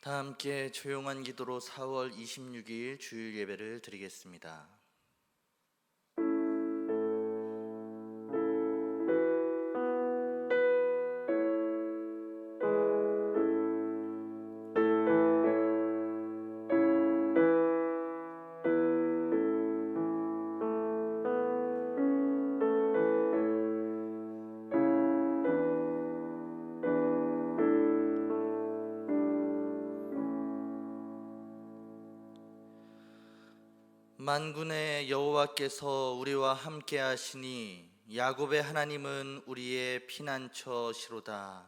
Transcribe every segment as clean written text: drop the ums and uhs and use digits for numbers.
다 함께 조용한 기도로 4월 26일 주일 예배를 드리겠습니다. 만군의 여호와께서 우리와 함께 하시니 야곱의 하나님은 우리의 피난처시로다.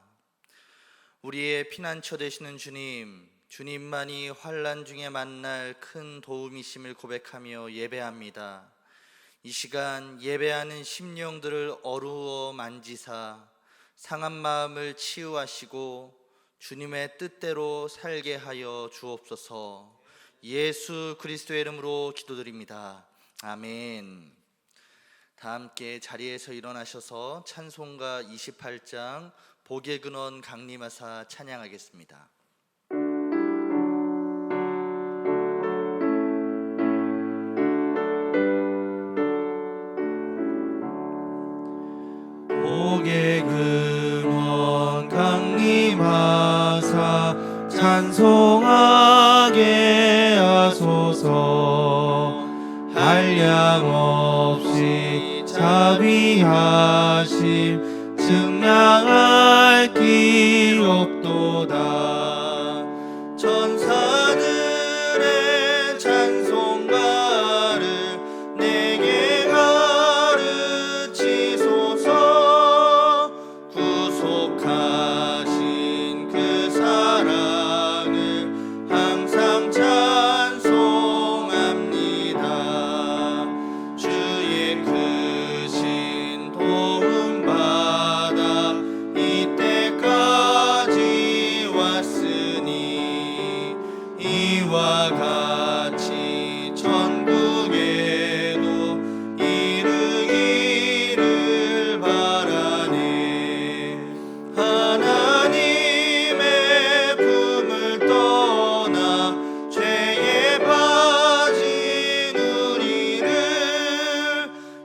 우리의 피난처 되시는 주님, 주님만이 환난 중에 만날 큰 도움이심을 고백하며 예배합니다. 이 시간 예배하는 심령들을 어루어 만지사 상한 마음을 치유하시고 주님의 뜻대로 살게 하여 주옵소서. 예수 그리스도의 이름으로 기도드립니다. 아멘. 다 함께 자리에서 일어나셔서 찬송가 28장 복의 근원 강림하사 찬양하겠습니다. 복의 근원 강림하사 찬송하게 하소서. 한량없이 자비하심 증량할 길 없도다. 천사들의 찬송가를 내게 가르치소서. 구속하신 그 사랑을 항상 찬송합니다. 주의 크신 도움 받아 이때까지 왔으니 이와 같이 천국에도 이르기를 바라네. 하나님의 품을 떠나 죄에 빠진 우리를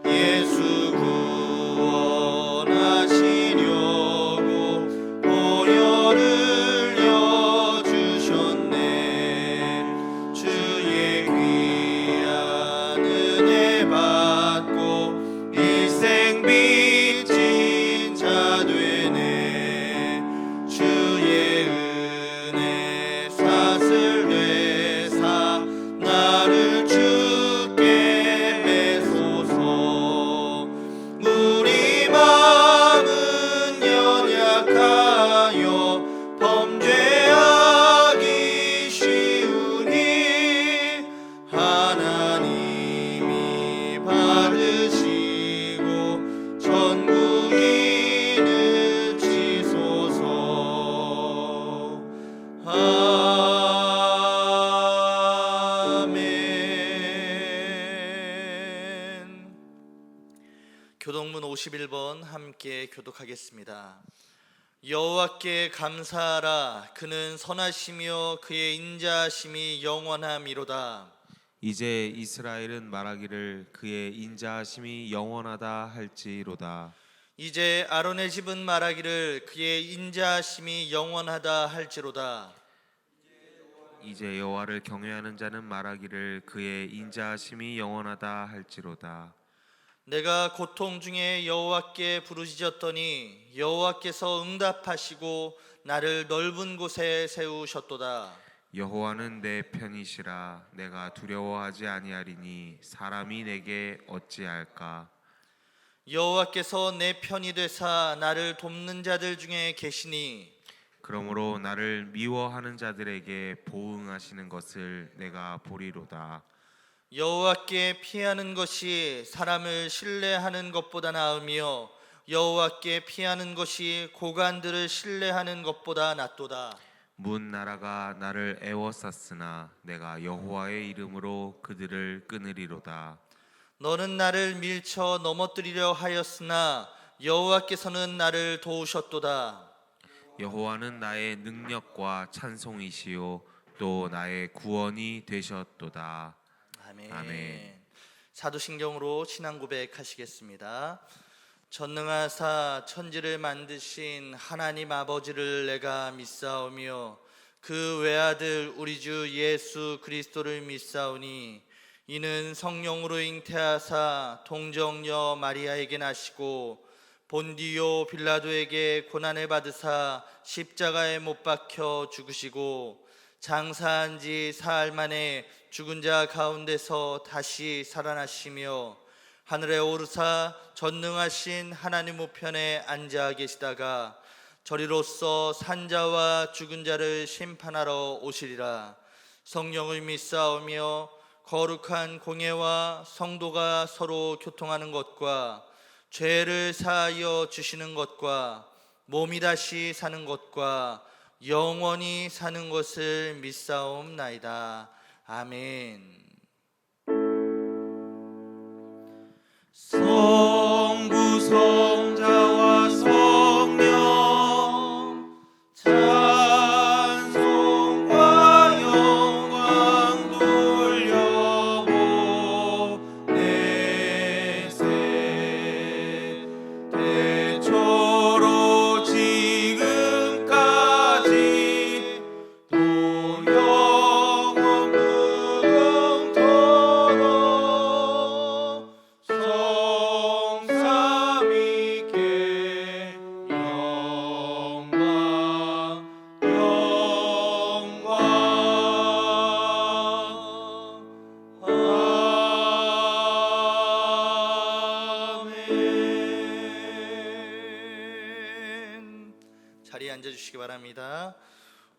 예수 구원하시려고 보혈을 여주셨네. 주의 귀한 은혜 받고 일생 빚진 자 되네. 주의 은혜 사슬 되사 나를 주께 매소서. 우리 마음은 연약하여 범죄하기 쉬우니 하나님이 받으시고 천국인을 지소서. 아멘. 교동문 51번 함께 교독하겠습니다. 여호와께 감사하라. 그는 선하시며 그의 인자하심이 영원함이로다. 이제 이스라엘은 말하기를 그의 인자하심이 영원하다 할지로다. 이제 아론의 집은 말하기를 그의 인자하심이 영원하다 할지로다. 이제 여호와를 경외하는 자는 말하기를 그의 인자하심이 영원하다 할지로다. 내가 고통 중에 여호와께 부르짖었더니 여호와께서 응답하시고 나를 넓은 곳에 세우셨도다. 여호와는 내 편이시라. 내가 두려워하지 아니하리니 사람이 내게 어찌할까. 여호와께서 내 편이 되사 나를 돕는 자들 중에 계시니 그러므로 나를 미워하는 자들에게 보응하시는 것을 내가 보리로다. 여호와께 피하는 것이 사람을 신뢰하는 것보다 나으며 여호와께 피하는 것이 고관들을 신뢰하는 것보다 낫도다. 문 나라가 나를 애워쌌으나 내가 여호와의 이름으로 그들을 끊으리로다. 너는 나를 밀쳐 넘어뜨리려 하였으나 여호와께서는 나를 도우셨도다. 여호와는 나의 능력과 찬송이시요 또 나의 구원이 되셨도다. 아멘. 아멘. 사도신경으로 신앙 고백하시겠습니다. 전능하사 천지를 만드신 하나님 아버지를 내가 믿사오며 그 외아들 우리 주 예수 그리스도를 믿사오니 이는 성령으로 잉태하사 동정녀 마리아에게 나시고 본디오 빌라도에게 고난을 받으사 십자가에 못 박혀 죽으시고 장사한 지 사흘 만에 죽은 자 가운데서 다시 살아나시며 하늘에 오르사 전능하신 하나님 우편에 앉아 계시다가 저리로서 산자와 죽은 자를 심판하러 오시리라. 성령을 믿사오며 거룩한 공예와 성도가 서로 교통하는 것과 죄를 사하여 주시는 것과 몸이 다시 사는 것과 영원히 사는 것을 믿사옵나이다. 아멘. 성부 성자와 성령 찬송과 영광 돌려보내세 대초로 지금까지 또 영원 무궁토록 성삼위께 영광 아멘. 자리에 앉아주시기 바랍니다.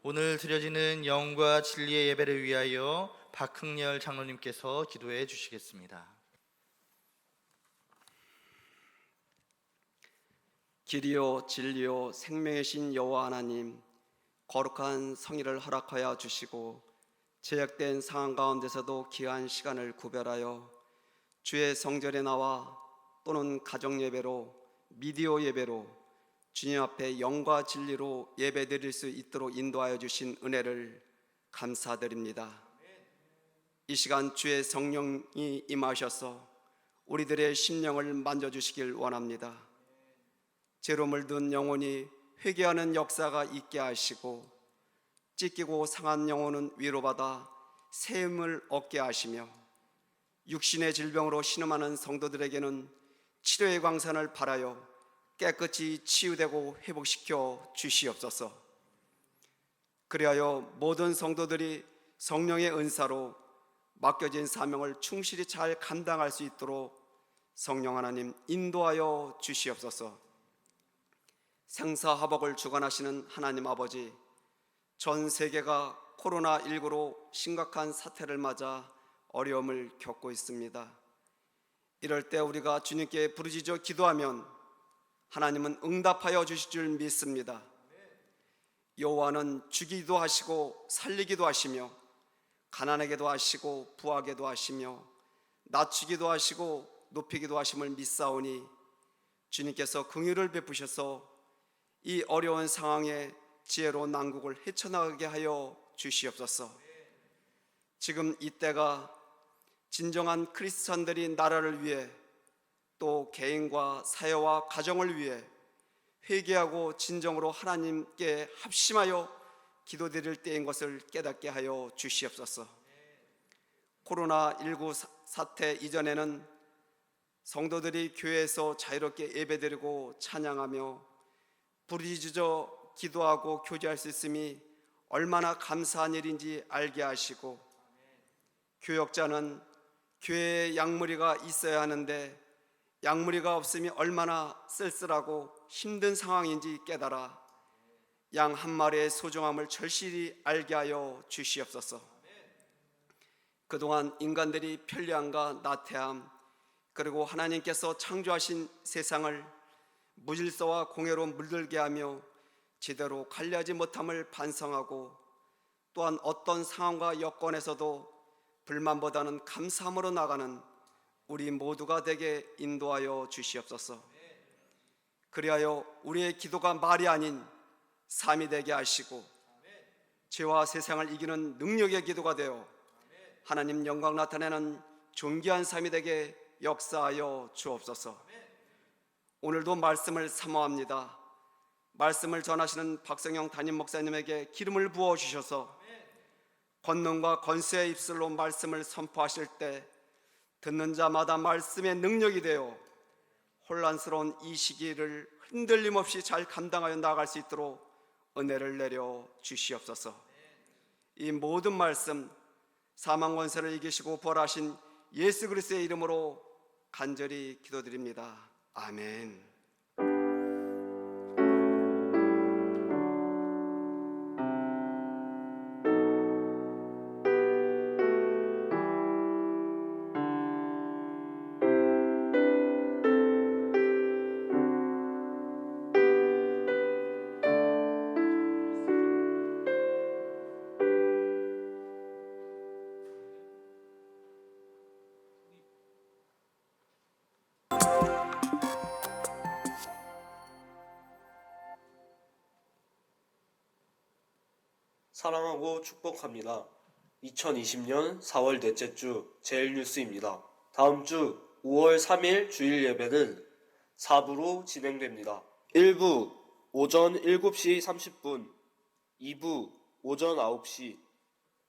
오늘 드려지는 영과 진리의 예배를 위하여 박흥렬 장로님께서 기도해 주시겠습니다. 길이요 진리요 생명이신 여호와 하나님, 거룩한 성의를 허락하여 주시고 제약된 상황 가운데서도 귀한 시간을 구별하여 주의 성전에 나와 또는 가정 예배로, 미디어 예배로 주님 앞에 영과 진리로 예배 드릴 수 있도록 인도하여 주신 은혜를 감사드립니다. 이 시간 주의 성령이 임하셔서 우리들의 심령을 만져주시길 원합니다. 죄로 물든 영혼이 회개하는 역사가 있게 하시고 찢기고 상한 영혼은 위로받아 새 힘을 얻게 하시며 육신의 질병으로 신음하는 성도들에게는 치료의 광선을 발하여 깨끗이 치유되고 회복시켜 주시옵소서. 그리하여 모든 성도들이 성령의 은사로 맡겨진 사명을 충실히 잘 감당할 수 있도록 성령 하나님 인도하여 주시옵소서. 생사화복을 주관하시는 하나님 아버지, 전 세계가 코로나19로 심각한 사태를 맞아 어려움을 겪고 있습니다. 이럴 때 우리가 주님께 부르짖어 기도하면 하나님은 응답하여 주실 줄 믿습니다. 여호와는 주기도 하시고 살리기도 하시며 가난하게도 하시고 부하게도 하시며 낮추기도 하시고 높이기도 하심을 믿사오니 주님께서 긍휼을 베푸셔서 이 어려운 상황에 지혜로 난국을 헤쳐나가게 하여 주시옵소서. 지금 이때가 진정한 크리스찬들이 나라를 위해 또 개인과 사회와 가정을 위해 회개하고 진정으로 하나님께 합심하여 기도드릴 때인 것을 깨닫게 하여 주시옵소서. 코로나19 사태 이전에는 성도들이 교회에서 자유롭게 예배드리고 찬양하며 부르짖어 기도하고 교제할 수 있음이 얼마나 감사한 일인지 알게 하시고, 교역자는 교회에 양무리가 있어야 하는데 양무리가 없음이 얼마나 쓸쓸하고 힘든 상황인지 깨달아 양 한 마리의 소중함을 절실히 알게 하여 주시옵소서. 그동안 인간들이 편리함과 나태함, 그리고 하나님께서 창조하신 세상을 무질서와 공해로 물들게 하며 제대로 관리하지 못함을 반성하고, 또한 어떤 상황과 여건에서도 불만보다는 감사함으로 나가는 우리 모두가 되게 인도하여 주시옵소서. 그리하여 우리의 기도가 말이 아닌 삶이 되게 하시고 죄와 세상을 이기는 능력의 기도가 되어 하나님 영광 나타내는 존귀한 삶이 되게 역사하여 주옵소서. 오늘도 말씀을 사모합니다. 말씀을 전하시는 박성영 담임 목사님에게 기름을 부어 주셔서 권능과 권세의 입술로 말씀을 선포하실 때 듣는 자마다 말씀의 능력이 되어 혼란스러운 이 시기를 흔들림 없이 잘 감당하여 나아갈 수 있도록 은혜를 내려 주시옵소서. 이 모든 말씀 사망 권세를 이기시고 벌하신 예수 그리스도의 이름으로 간절히 기도드립니다. 아멘. 사랑하고 축복합니다. 2020년 4월 넷째 주 제일뉴스입니다. 다음 주 5월 3일 주일 예배는 4부로 진행됩니다. 1부 오전 7시 30분, 2부 오전 9시,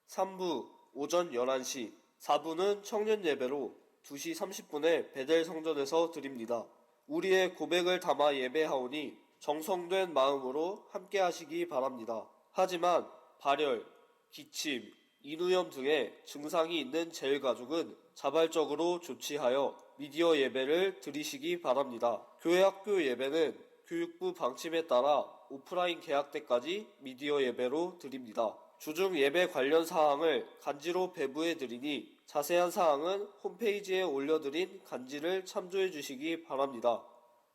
3부 오전 11시, 4부는 청년 예배로 2시 30분에 베델 성전에서 드립니다. 우리의 고백을 담아 예배하오니 정성된 마음으로 함께 하시기 바랍니다. 하지만 발열, 기침, 인후염 등의 증상이 있는 제일가족은 자발적으로 조치하여 미디어 예배를 드리시기 바랍니다. 교회 학교 예배는 교육부 방침에 따라 오프라인 개학 때까지 미디어 예배로 드립니다. 주중 예배 관련 사항을 간지로 배부해 드리니 자세한 사항은 홈페이지에 올려드린 간지를 참조해 주시기 바랍니다.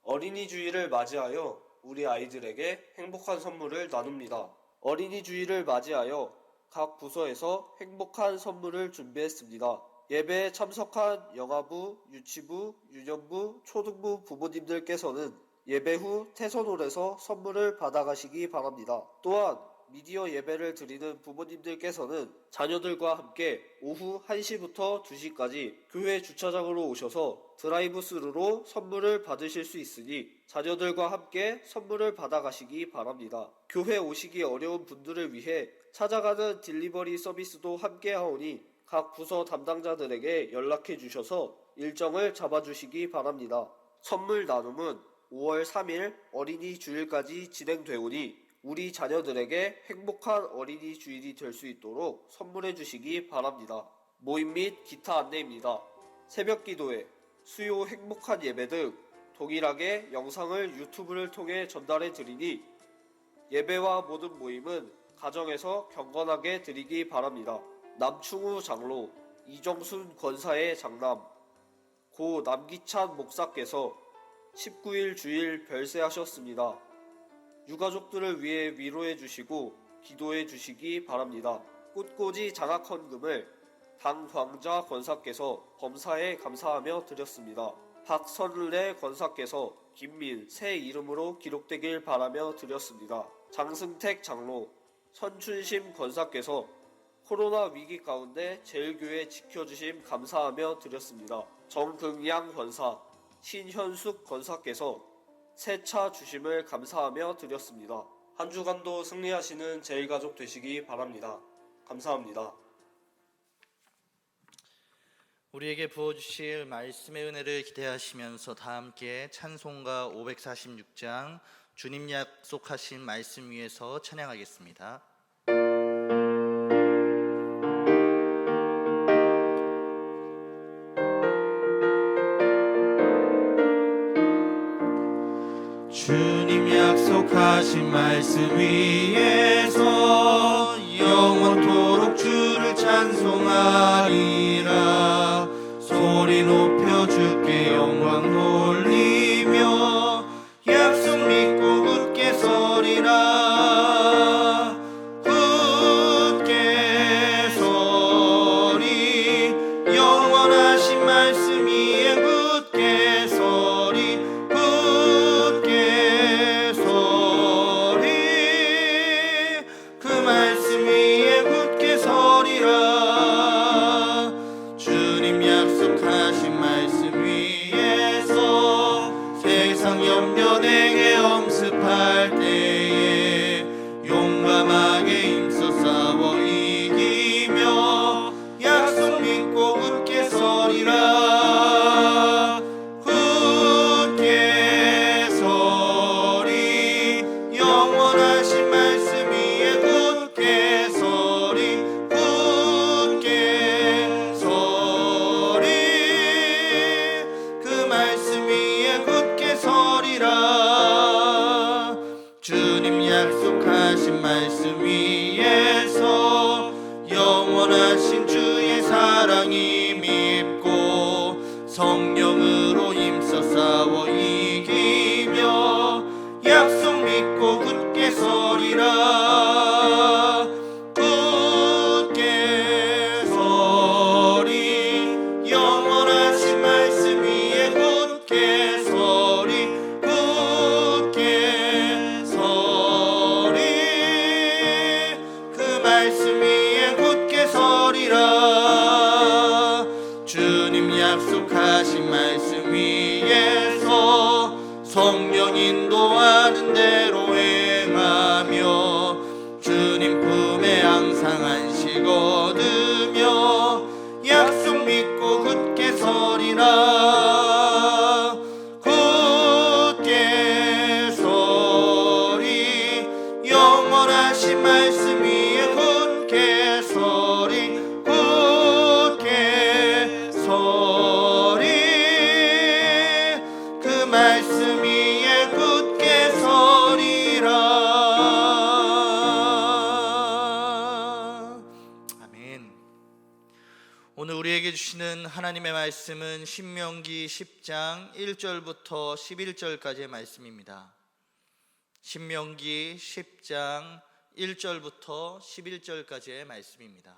어린이 주일을 맞이하여 우리 아이들에게 행복한 선물을 나눕니다. 어린이 주일을 맞이하여 각 부서에서 행복한 선물을 준비했습니다. 예배에 참석한 영아부, 유치부, 유년부, 초등부 부모님들께서는 예배 후 태선홀에서 선물을 받아가시기 바랍니다. 또한 미디어 예배를 드리는 부모님들께서는 자녀들과 함께 오후 1시부터 2시까지 교회 주차장으로 오셔서 드라이브 스루로 선물을 받으실 수 있으니 자녀들과 함께 선물을 받아가시기 바랍니다. 교회 오시기 어려운 분들을 위해 찾아가는 딜리버리 서비스도 함께 하오니 각 부서 담당자들에게 연락해 주셔서 일정을 잡아주시기 바랍니다. 선물 나눔은 5월 3일 어린이 주일까지 진행되오니 우리 자녀들에게 행복한 어린이 주일이 될 수 있도록 선물해 주시기 바랍니다. 모임 및 기타 안내입니다. 새벽 기도회, 수요 행복한 예배 등 동일하게 영상을 유튜브를 통해 전달해 드리니 예배와 모든 모임은 가정에서 경건하게 드리기 바랍니다. 남충우 장로, 이정순 권사의 장남, 고 남기찬 목사께서 19일 주일 별세하셨습니다. 유가족들을 위해 위로해 주시고 기도해 주시기 바랍니다. 꽃꽂이 장학 헌금을 당광자 권사께서 범사에 감사하며 드렸습니다. 박선래 권사께서 김민 새 이름으로 기록되길 바라며 드렸습니다. 장승택 장로, 선춘심 권사께서 코로나 위기 가운데 제일교회 지켜주심 감사하며 드렸습니다. 정긍양 권사, 신현숙 권사께서 새 차 주심을 감사하며 드렸습니다. 한 주간도 승리하시는 제일가족 되시기 바랍니다. 감사합니다. 우리에게 부어주실 말씀의 은혜를 기대하시면서 다 함께 찬송가 546장 주님 약속하신 말씀 위에서 찬양하겠습니다. 주님 약속하신 말씀 위에서 영원토록 주를 찬송하리라. 소리 높여 주께 영광 돌리며 약속 믿고 굳게 서리라. 굳게 서리 영원하신 말씀 위에 굳게 서리. 굳게 서리 성령으로 힘써 싸워 이기며 약속 믿고 굳게 서리라. 굳게 서리 영원하신 말씀 위에 굳게 서리. 굳게 서리 그 말씀 위에 굳게 서리라. 주님 약속하신 말씀 위에서 성령 인도하는 대로 행하며 주님 품에 항상 안식 얻으며 약속 믿고 굳게 서리라. 굳게 서리 영원하신 말씀 위에 굳게 서리. 굳게 서리 그 말씀 위에 굳게 서리라. 아멘. 오늘 우리에게 주시는 하나님의 말씀은 신명기 10장 1절부터 11절까지의 말씀입니다. 신명기 10장 1절부터 11절까지의 말씀입니다.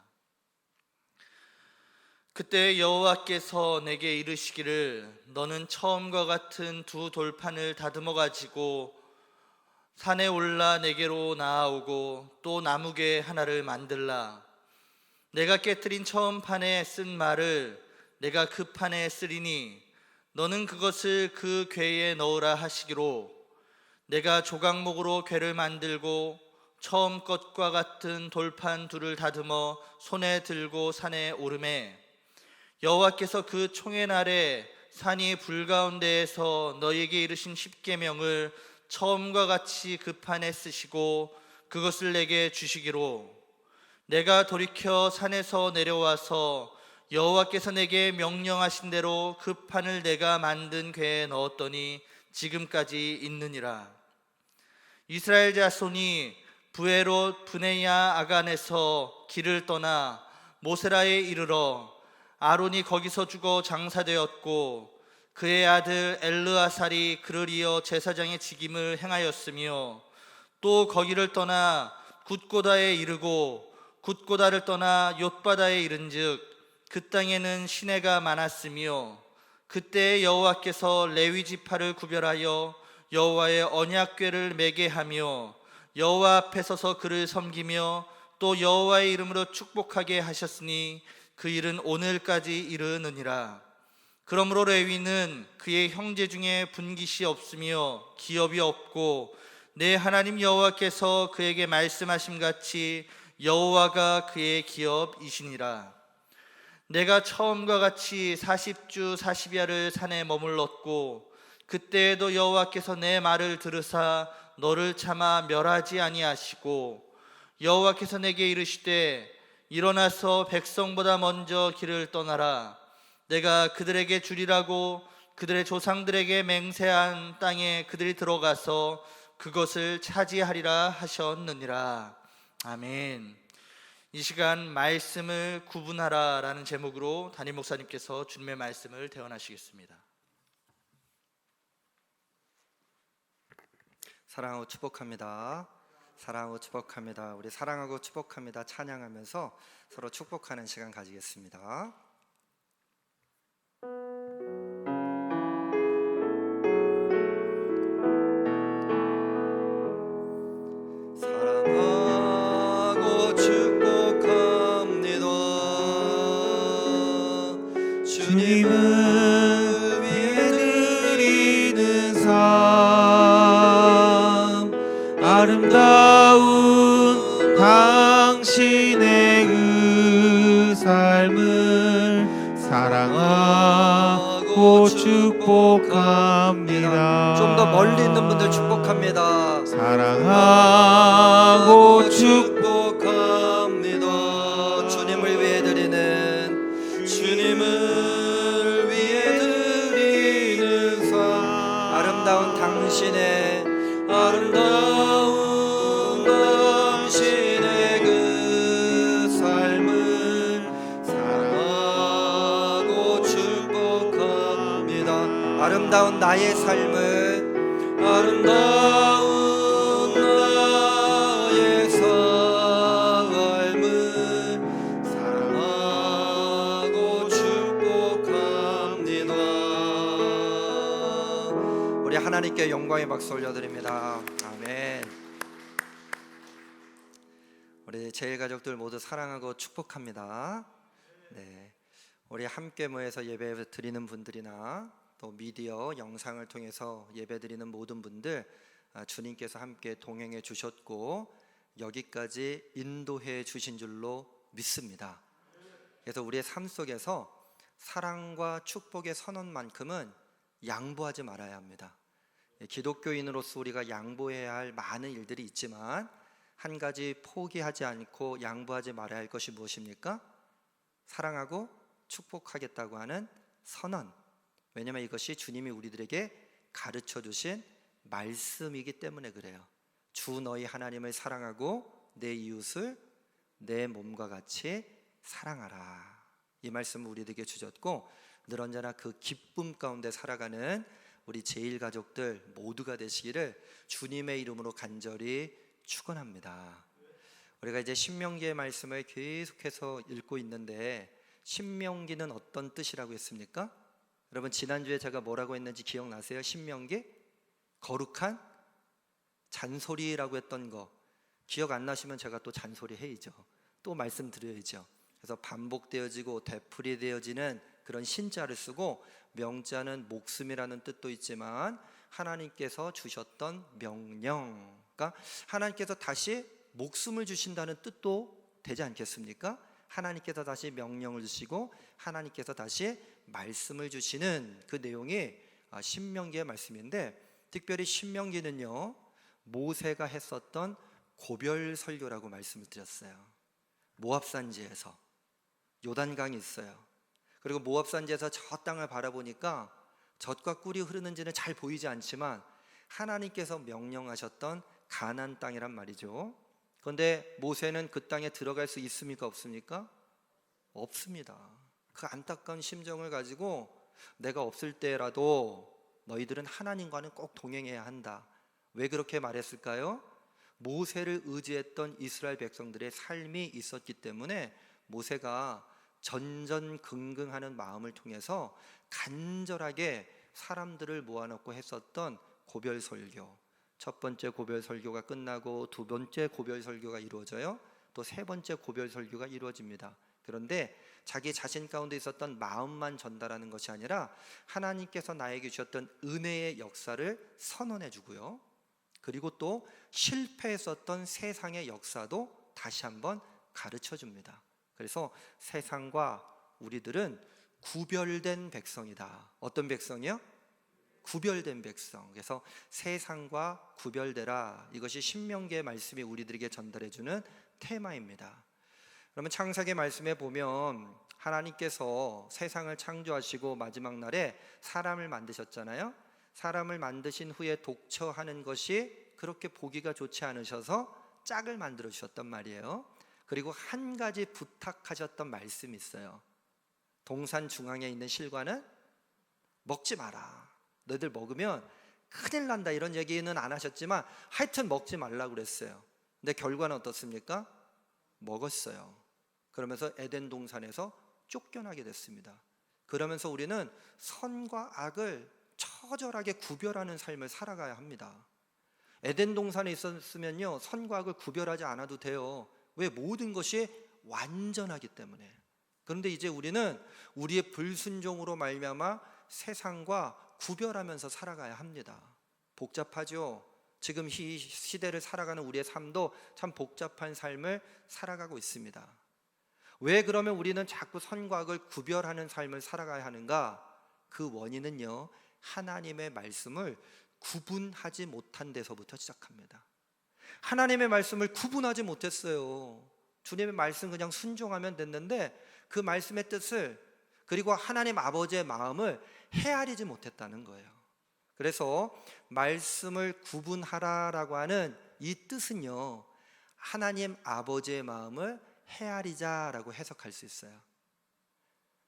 그때 여호와께서 내게 이르시기를 너는 처음과 같은 두 돌판을 다듬어 가지고 산에 올라 내게로 나아오고 또 나무괴 하나를 만들라. 내가 깨뜨린 처음 판에 쓴 말을 내가 그 판에 쓰리니 너는 그것을 그 궤에 넣으라 하시기로 내가 조각목으로 궤를 만들고 처음 것과 같은 돌판 둘을 다듬어 손에 들고 산에 오르매 여호와께서 그 총회 날에 산이 불 가운데에서 너희에게 이르신 십계명을 처음과 같이 그 판에 쓰시고 그것을 내게 주시기로 내가 돌이켜 산에서 내려와서 여호와께서 내게 명령하신 대로 그 판을 내가 만든 궤에 넣었더니 지금까지 있느니라. 이스라엘 자손이 부에롯 브네야 아간에서 길을 떠나 모세라에 이르러 아론이 거기서 죽어 장사되었고 그의 아들 엘르아살이 그를 이어 제사장의 직임을 행하였으며 또 거기를 떠나 굿고다에 이르고 굿고다를 떠나 욤바다에 이른즉 그 땅에는 시내가 많았으며 그때 여호와께서 레위 지파를 구별하여 여호와의 언약궤를 매게 하며 여호와 앞에 서서 그를 섬기며 또 여호와의 이름으로 축복하게 하셨으니 그 일은 오늘까지 이르느니라. 그러므로 레위는 그의 형제 중에 분깃이 없으며 기업이 없고 내 하나님 여호와께서 그에게 말씀하심 같이 여호와가 그의 기업이시니라. 내가 처음과 같이 40주 40야를 산에 머물렀고 그때에도 여호와께서 내 말을 들으사 너를 차마 멸하지 아니하시고 여호와께서 내게 이르시되 일어나서 백성보다 먼저 길을 떠나라. 내가 그들에게 주리라고 그들의 조상들에게 맹세한 땅에 그들이 들어가서 그것을 차지하리라 하셨느니라. 아멘. 이 시간 말씀을 구분하라 라는 제목으로 담임 목사님께서 주님의 말씀을 대언하시겠습니다. 사랑하고 축복합니다. 사랑하고 축복합니다. 우리 사랑하고 축복합니다 찬양하면서 서로 축복하는 시간 가지겠습니다. 사랑하고 축복합니다. 주님을 위해 드리는 삶 아름다운 당신의 그 삶을 사랑하고 축복합니다. 좀 더 멀리 있는 분들 축복합니다. 사랑하고 축복합니다. 주님을 위해 드리는 삶 아름다운 당신의 그 삶을 사랑하고 축복합니다. 아름다운 나의 삶을 아름다운 나의 삶을 사랑하고 축복합니다. 우리 하나님께 영광의 박수 올려드립니다. 아멘. 우리 제일가족들 모두 사랑하고 축복합니다. 네, 우리 함께 모여서 예배 드리는 분들이나 또 미디어 영상을 통해서 예배 드리는 모든 분들, 주님께서 함께 동행해 주셨고 여기까지 인도해 주신 줄로 믿습니다. 그래서 우리의 삶 속에서 사랑과 축복의 선언만큼은 양보하지 말아야 합니다. 기독교인으로서 우리가 양보해야 할 많은 일들이 있지만 한 가지 포기하지 않고 양보하지 말아야 할 것이 무엇입니까? 사랑하고 축복하겠다고 하는 선언. 왜냐하면 이것이 주님이 우리들에게 가르쳐 주신 말씀이기 때문에 그래요. 주 너희 하나님을 사랑하고 내 이웃을 내 몸과 같이 사랑하라. 이 말씀을 우리들에게 주셨고 늘 언제나 그 기쁨 가운데 살아가는 우리 제일가족들 모두가 되시기를 주님의 이름으로 간절히 축원합니다. 우리가 이제 신명기의 말씀을 계속해서 읽고 있는데 신명기는 어떤 뜻이라고 했습니까? 여러분 지난주에 제가 뭐라고 했는지 기억나세요? 신명기? 거룩한 잔소리라고 했던 거 기억 안 나시면 제가 또 잔소리 해야죠. 또 말씀드려야죠. 그래서 반복되어지고 되풀이되어지는 그런 신자를 쓰고 명자는 목숨이라는 뜻도 있지만 하나님께서 주셨던 명령, 그러니까 하나님께서 다시 목숨을 주신다는 뜻도 되지 않겠습니까? 하나님께서 다시 명령을 주시고 하나님께서 다시 말씀을 주시는 그 내용이 신명기의 말씀인데 특별히 신명기는요 모세가 했었던 고별 설교라고 말씀을 드렸어요. 모압산지에서 요단강이 있어요. 그리고 모압산지에서 저 땅을 바라보니까 젖과 꿀이 흐르는지는 잘 보이지 않지만 하나님께서 명령하셨던 가나안 땅이란 말이죠. 그런데 모세는 그 땅에 들어갈 수 있습니까? 없습니까? 없습니다. 그 안타까운 심정을 가지고 내가 없을 때라도 너희들은 하나님과는 꼭 동행해야 한다. 왜 그렇게 말했을까요? 모세를 의지했던 이스라엘 백성들의 삶이 있었기 때문에 모세가 전전긍긍하는 마음을 통해서 간절하게 사람들을 모아놓고 했었던 고별 설교. 첫 번째 고별 설교가 끝나고 두 번째 고별 설교가 이루어져요. 또 세 번째 고별 설교가 이루어집니다. 그런데 자기 자신 가운데 있었던 마음만 전달하는 것이 아니라 하나님께서 나에게 주셨던 은혜의 역사를 선언해 주고요. 그리고 또 실패했었던 세상의 역사도 다시 한번 가르쳐 줍니다. 그래서 세상과 우리들은 구별된 백성이다. 어떤 백성이요? 구별된 백성. 그래서 세상과 구별되라. 이것이 신명기의 말씀이 우리들에게 전달해주는 테마입니다. 그러면 창세기 말씀에 보면 하나님께서 세상을 창조하시고 마지막 날에 사람을 만드셨잖아요. 사람을 만드신 후에 독처하는 것이 그렇게 보기가 좋지 않으셔서 짝을 만들어 주셨단 말이에요. 그리고 한 가지 부탁하셨던 말씀이 있어요. 동산 중앙에 있는 실과는 먹지 마라. 너희들 먹으면 큰일 난다. 이런 얘기는 안 하셨지만 하여튼 먹지 말라고 그랬어요. 근데 결과는 어떻습니까? 먹었어요. 그러면서 에덴 동산에서 쫓겨나게 됐습니다. 그러면서 우리는 선과 악을 처절하게 구별하는 삶을 살아가야 합니다. 에덴 동산에 있었으면요 선과 악을 구별하지 않아도 돼요. 왜? 모든 것이 완전하기 때문에. 그런데 이제 우리는 우리의 불순종으로 말미암아 세상과 구별하면서 살아가야 합니다. 복잡하죠. 지금 이 시대를 살아가는 우리의 삶도 참 복잡한 삶을 살아가고 있습니다. 왜 그러면 우리는 자꾸 선과 악을 구별하는 삶을 살아가야 하는가? 그 원인은요 하나님의 말씀을 구분하지 못한 데서부터 시작합니다. 하나님의 말씀을 구분하지 못했어요. 주님의 말씀 그냥 순종하면 됐는데 그 말씀의 뜻을 그리고 하나님 아버지의 마음을 헤아리지 못했다는 거예요. 그래서 말씀을 구분하라라고 하는 이 뜻은요 하나님 아버지의 마음을 헤아리자라고 해석할 수 있어요.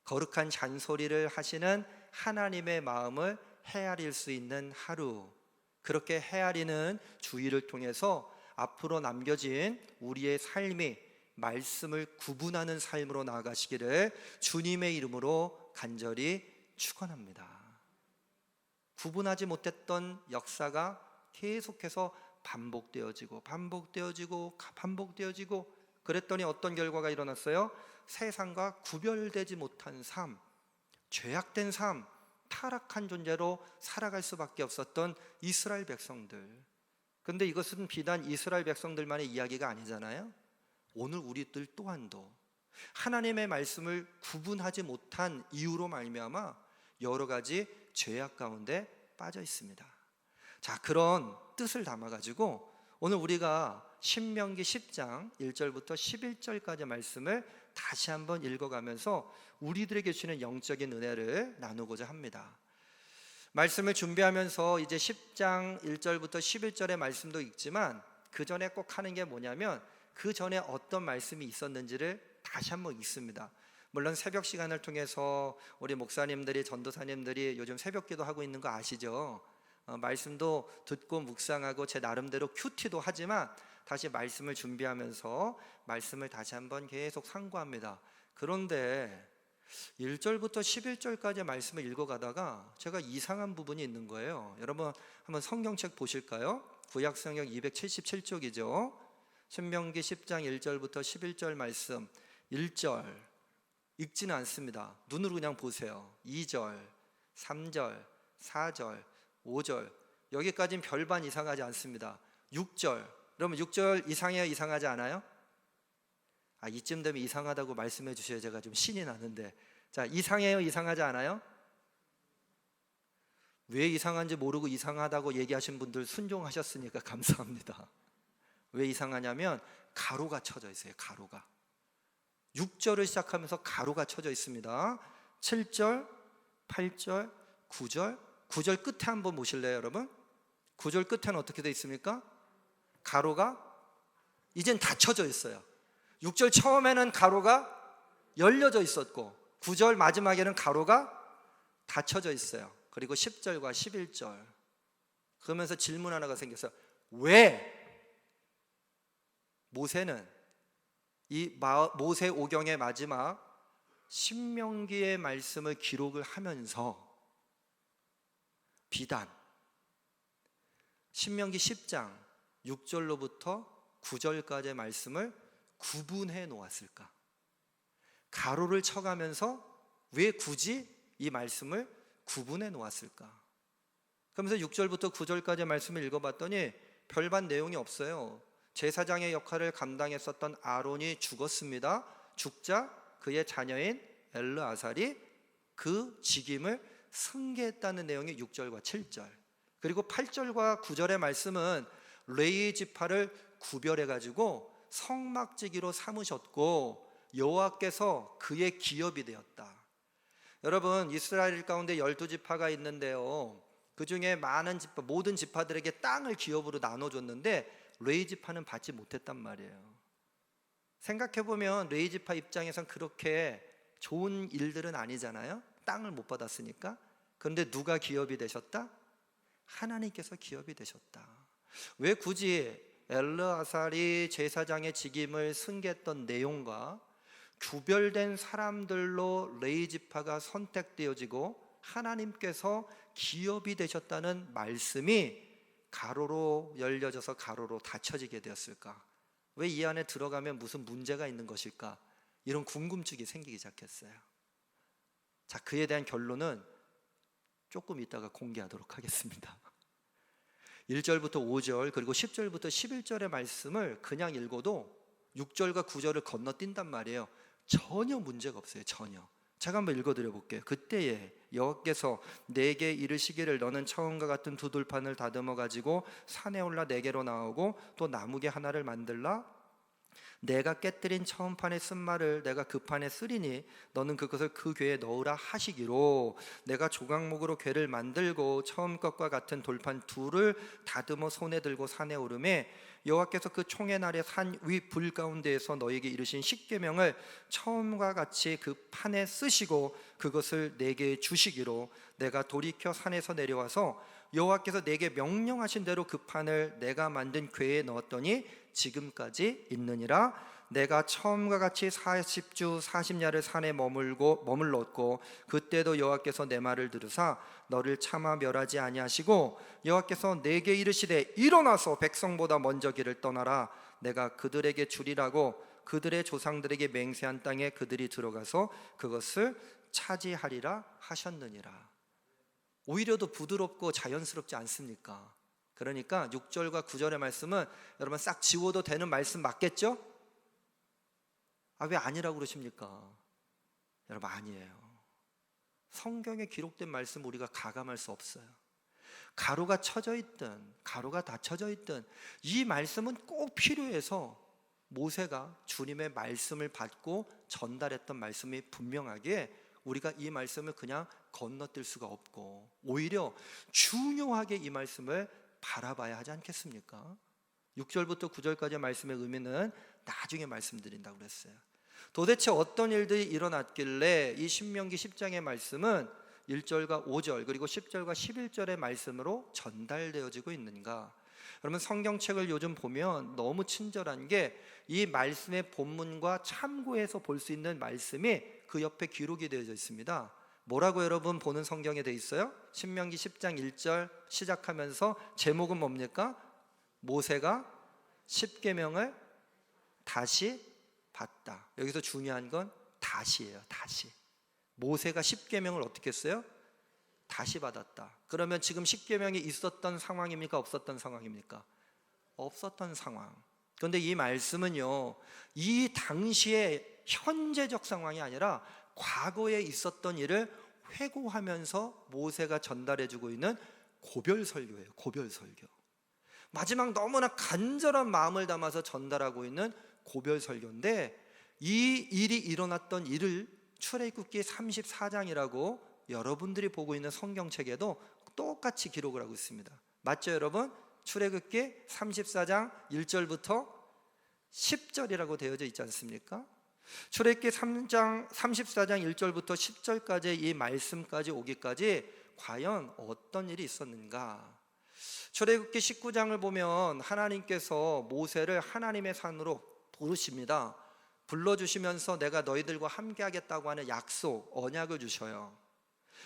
거룩한 잔소리를 하시는 하나님의 마음을 헤아릴 수 있는 하루, 그렇게 헤아리는 주의를 통해서 앞으로 남겨진 우리의 삶이 말씀을 구분하는 삶으로 나아가시기를 주님의 이름으로 간절히 축원합니다. 구분하지 못했던 역사가 계속해서 반복되어지고 그랬더니 어떤 결과가 일어났어요? 세상과 구별되지 못한 삶, 죄악된 삶, 타락한 존재로 살아갈 수밖에 없었던 이스라엘 백성들. 근데 이것은 비단 이스라엘 백성들만의 이야기가 아니잖아요. 오늘 우리들 또한도 하나님의 말씀을 구분하지 못한 이유로 말미암아 여러 가지 죄악 가운데 빠져 있습니다. 자, 그런 뜻을 담아가지고 오늘 우리가 신명기 10장 1절부터 11절까지 말씀을 다시 한번 읽어가면서 우리들에게 주는 영적인 은혜를 나누고자 합니다. 말씀을 준비하면서 이제 10장 1절부터 11절의 말씀도 읽지만 그 전에 꼭 하는 게 뭐냐면 그 전에 어떤 말씀이 있었는지를 다시 한번 읽습니다. 물론 새벽 시간을 통해서 우리 목사님들이, 전도사님들이 요즘 새벽 기도 하고 있는 거 아시죠? 말씀도 듣고 묵상하고 제 나름대로 큐티도 하지만 다시 말씀을 준비하면서 말씀을 다시 한번 계속 상고합니다. 그런데 1절부터 11절까지 말씀을 읽어가다가 제가 이상한 부분이 있는 거예요. 여러분 한번 성경책 보실까요? 구약성경 277쪽이죠. 신명기 10장 1절부터 11절 말씀 1절 읽지는 않습니다. 눈으로 그냥 보세요. 2절, 3절, 4절, 5절 여기까지는 별반 이상하지 않습니다. 6절, 여러분 6절 이상해요? 이상하지 않아요? 이쯤 되면 이상하다고 말씀해 주셔야 제가 좀 신이 나는데, 자, 이상해요? 이상하지 않아요? 왜 이상한지 모르고 이상하다고 얘기하신 분들 순종하셨으니까 감사합니다. 왜 이상하냐면 가로가 쳐져 있어요. 가로가 6절을 시작하면서 가로가 쳐져 있습니다. 7절, 8절, 9절 9절 끝에 한번 보실래요 여러분? 9절 끝에는 어떻게 되어 있습니까? 가로가 이젠 닫혀져 있어요. 6절 처음에는 가로가 열려져 있었고 9절 마지막에는 가로가 닫혀져 있어요. 그리고 10절과 11절 그러면서 질문 하나가 생겼어요. 왜 모세는 이 모세 오경의 마지막 신명기의 말씀을 기록을 하면서 비단 신명기 10장 6절로부터 9절까지의 말씀을 구분해 놓았을까? 가로를 쳐가면서 왜 굳이 이 말씀을 구분해 놓았을까? 그러면서 6절부터 9절까지의 말씀을 읽어봤더니 별반 내용이 없어요. 제사장의 역할을 감당했었던 아론이 죽었습니다. 죽자 그의 자녀인 엘르아살이 그 직임을 승계했다는 내용이 6절과 7절. 그리고 8절과 9절의 말씀은 레위 지파를 구별해 가지고 성막지기로 삼으셨고 여호와께서 그의 기업이 되었다. 여러분 이스라엘 가운데 12지파가 있는데요, 그 중에 많은 지파, 모든 지파들에게 땅을 기업으로 나눠줬는데 레위 지파는 받지 못했단 말이에요. 생각해보면 레위 지파 입장에선 그렇게 좋은 일들은 아니잖아요. 땅을 못 받았으니까. 그런데 누가 기업이 되셨다? 하나님께서 기업이 되셨다. 왜 굳이 엘르아살이 제사장의 직임을 승계했던 내용과 구별된 사람들로 레위 지파가 선택되어지고 하나님께서 기업이 되셨다는 말씀이 가로로 열려져서 가로로 닫혀지게 되었을까? 왜 이 안에 들어가면 무슨 문제가 있는 것일까? 이런 궁금증이 생기기 시작했어요. 자, 그에 대한 결론은 조금 이따가 공개하도록 하겠습니다. 1절부터 5절 그리고 10절부터 11절의 말씀을 그냥 읽어도 6절과 9절을 건너뛴단 말이에요. 전혀 문제가 없어요. 전혀. 제가 한번 읽어드려 볼게요. 그때에 여호와께서 내게 이르시기를 너는 처음과 같은 두 돌판을 다듬어 가지고 산에 올라 내게로 나오고 또 나무개 하나를 만들라. 내가 깨뜨린 처음 판에 쓴 말을 내가 그 판에 쓰리니 너는 그것을 그 궤에 넣으라 하시기로 내가 조각목으로 궤를 만들고 처음 것과 같은 돌판 둘을 다듬어 손에 들고 산에 오르매 여호와께서 그 총의 날에 산 위 불 가운데에서 너에게 이르신 십계명을 처음과 같이 그 판에 쓰시고 그것을 내게 주시기로 내가 돌이켜 산에서 내려와서 여호와께서 내게 명령하신 대로 그 판을 내가 만든 궤에 넣었더니 지금까지 있느니라. 내가 처음과 같이 40주 40야를 산에 머물렀고 그때도 여호와께서 내 말을 들으사 너를 차마 멸하지 아니하시고 여호와께서 내게 이르시되 일어나서 백성보다 먼저 길을 떠나라. 내가 그들에게 주리라고 그들의 조상들에게 맹세한 땅에 그들이 들어가서 그것을 차지하리라 하셨느니라. 오히려 더 부드럽고 자연스럽지 않습니까? 그러니까 6절과 9절의 말씀은 여러분 싹 지워도 되는 말씀 맞겠죠? 왜 아니라고 그러십니까? 여러분 아니에요. 성경에 기록된 말씀 우리가 가감할 수 없어요. 가루가 쳐져 있든 가루가 다 쳐져 있든 이 말씀은 꼭 필요해서 모세가 주님의 말씀을 받고 전달했던 말씀이 분명하게 우리가 이 말씀을 그냥 건너뛸 수가 없고 오히려 중요하게 이 말씀을 바라봐야 하지 않겠습니까? 6절부터 9절까지의 말씀의 의미는 나중에 말씀드린다고 그랬어요. 도대체 어떤 일들이 일어났길래 이 신명기 10장의 말씀은 1절과 5절 그리고 10절과 11절의 말씀으로 전달되어지고 있는가? 여러분 성경책을 요즘 보면 너무 친절한 게 이 말씀의 본문과 참고해서 볼 수 있는 말씀이 그 옆에 기록이 되어져 있습니다. 뭐라고 여러분 보는 성경에 돼 있어요? 신명기 10장 1절 시작하면서 제목은 뭡니까? 모세가 십계명을 다시 받다. 여기서 중요한 건 다시예요. 다시. 모세가 십계명을 어떻게 했어요? 다시 받았다. 그러면 지금 십계명이 있었던 상황입니까? 없었던 상황입니까? 없었던 상황. 그런데 이 말씀은요, 이 당시의 현재적 상황이 아니라 과거에 있었던 일을 회고하면서 모세가 전달해주고 있는 고별설교예요. 고별설교. 마지막 너무나 간절한 마음을 담아서 전달하고 있는 고별설교인데 이 일이 일어났던 일을 출애굽기 34장이라고 여러분들이 보고 있는 성경책에도 똑같이 기록을 하고 있습니다. 맞죠 여러분? 출애굽기 34장 1절부터 10절이라고 되어져 있지 않습니까? 출애굽기 34장 1절부터 10절까지 이 말씀까지 오기까지 과연 어떤 일이 있었는가? 출애굽기 19장을 보면 하나님께서 모세를 하나님의 산으로 부르십니다. 불러주시면서 내가 너희들과 함께 하겠다고 하는 약속, 언약을 주셔요.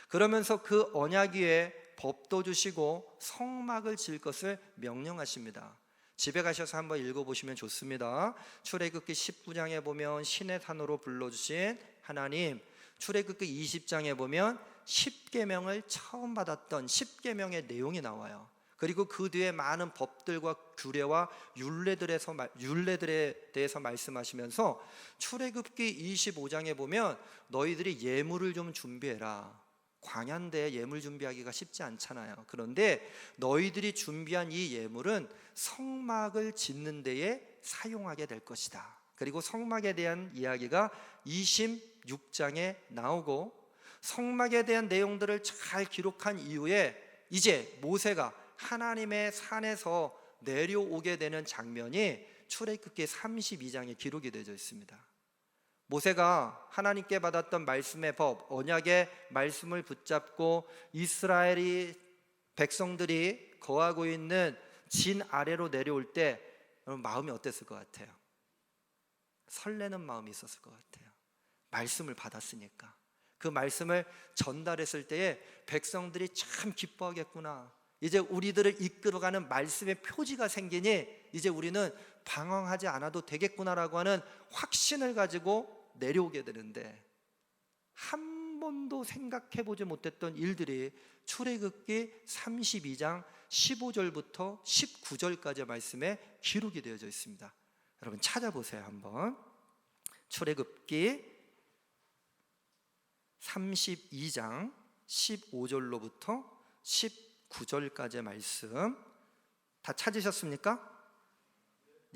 그러면서 그 언약 위에 법도 주시고 성막을 지을 것을 명령하십니다. 집에 가셔서 한번 읽어보시면 좋습니다. 출애굽기 19장에 보면 신의 산으로 불러주신 하나님, 출애굽기 20장에 보면 십계명을 처음 받았던 십계명의 내용이 나와요. 그리고 그 뒤에 많은 법들과 규례와 율례들에 대해서 말씀하시면서 출애굽기 25장에 보면 너희들이 예물을 좀 준비해라. 광야인데 예물 준비하기가 쉽지 않잖아요. 그런데 너희들이 준비한 이 예물은 성막을 짓는 데에 사용하게 될 것이다. 그리고 성막에 대한 이야기가 26장에 나오고 성막에 대한 내용들을 잘 기록한 이후에 이제 모세가 하나님의 산에서 내려오게 되는 장면이 출애굽기 32장에 기록이 되어 있습니다. 모세가 하나님께 받았던 말씀의 법, 언약의 말씀을 붙잡고 이스라엘이 백성들이 거하고 있는 진 아래로 내려올 때 여러분 마음이 어땠을 것 같아요? 설레는 마음이 있었을 것 같아요. 말씀을 받았으니까. 그 말씀을 전달했을 때에 백성들이 참 기뻐하겠구나. 이제 우리들을 이끌어가는 말씀의 표지가 생기니 이제 우리는 방황하지 않아도 되겠구나라고 하는 확신을 가지고 내려오게 되는데 한 번도 생각해보지 못했던 일들이 출애굽기 32장 15절부터 19절까지의 말씀에 기록이 되어져 있습니다. 여러분 찾아보세요 한번. 출애굽기 32장 15절로부터 19절까지의 말씀 다 찾으셨습니까?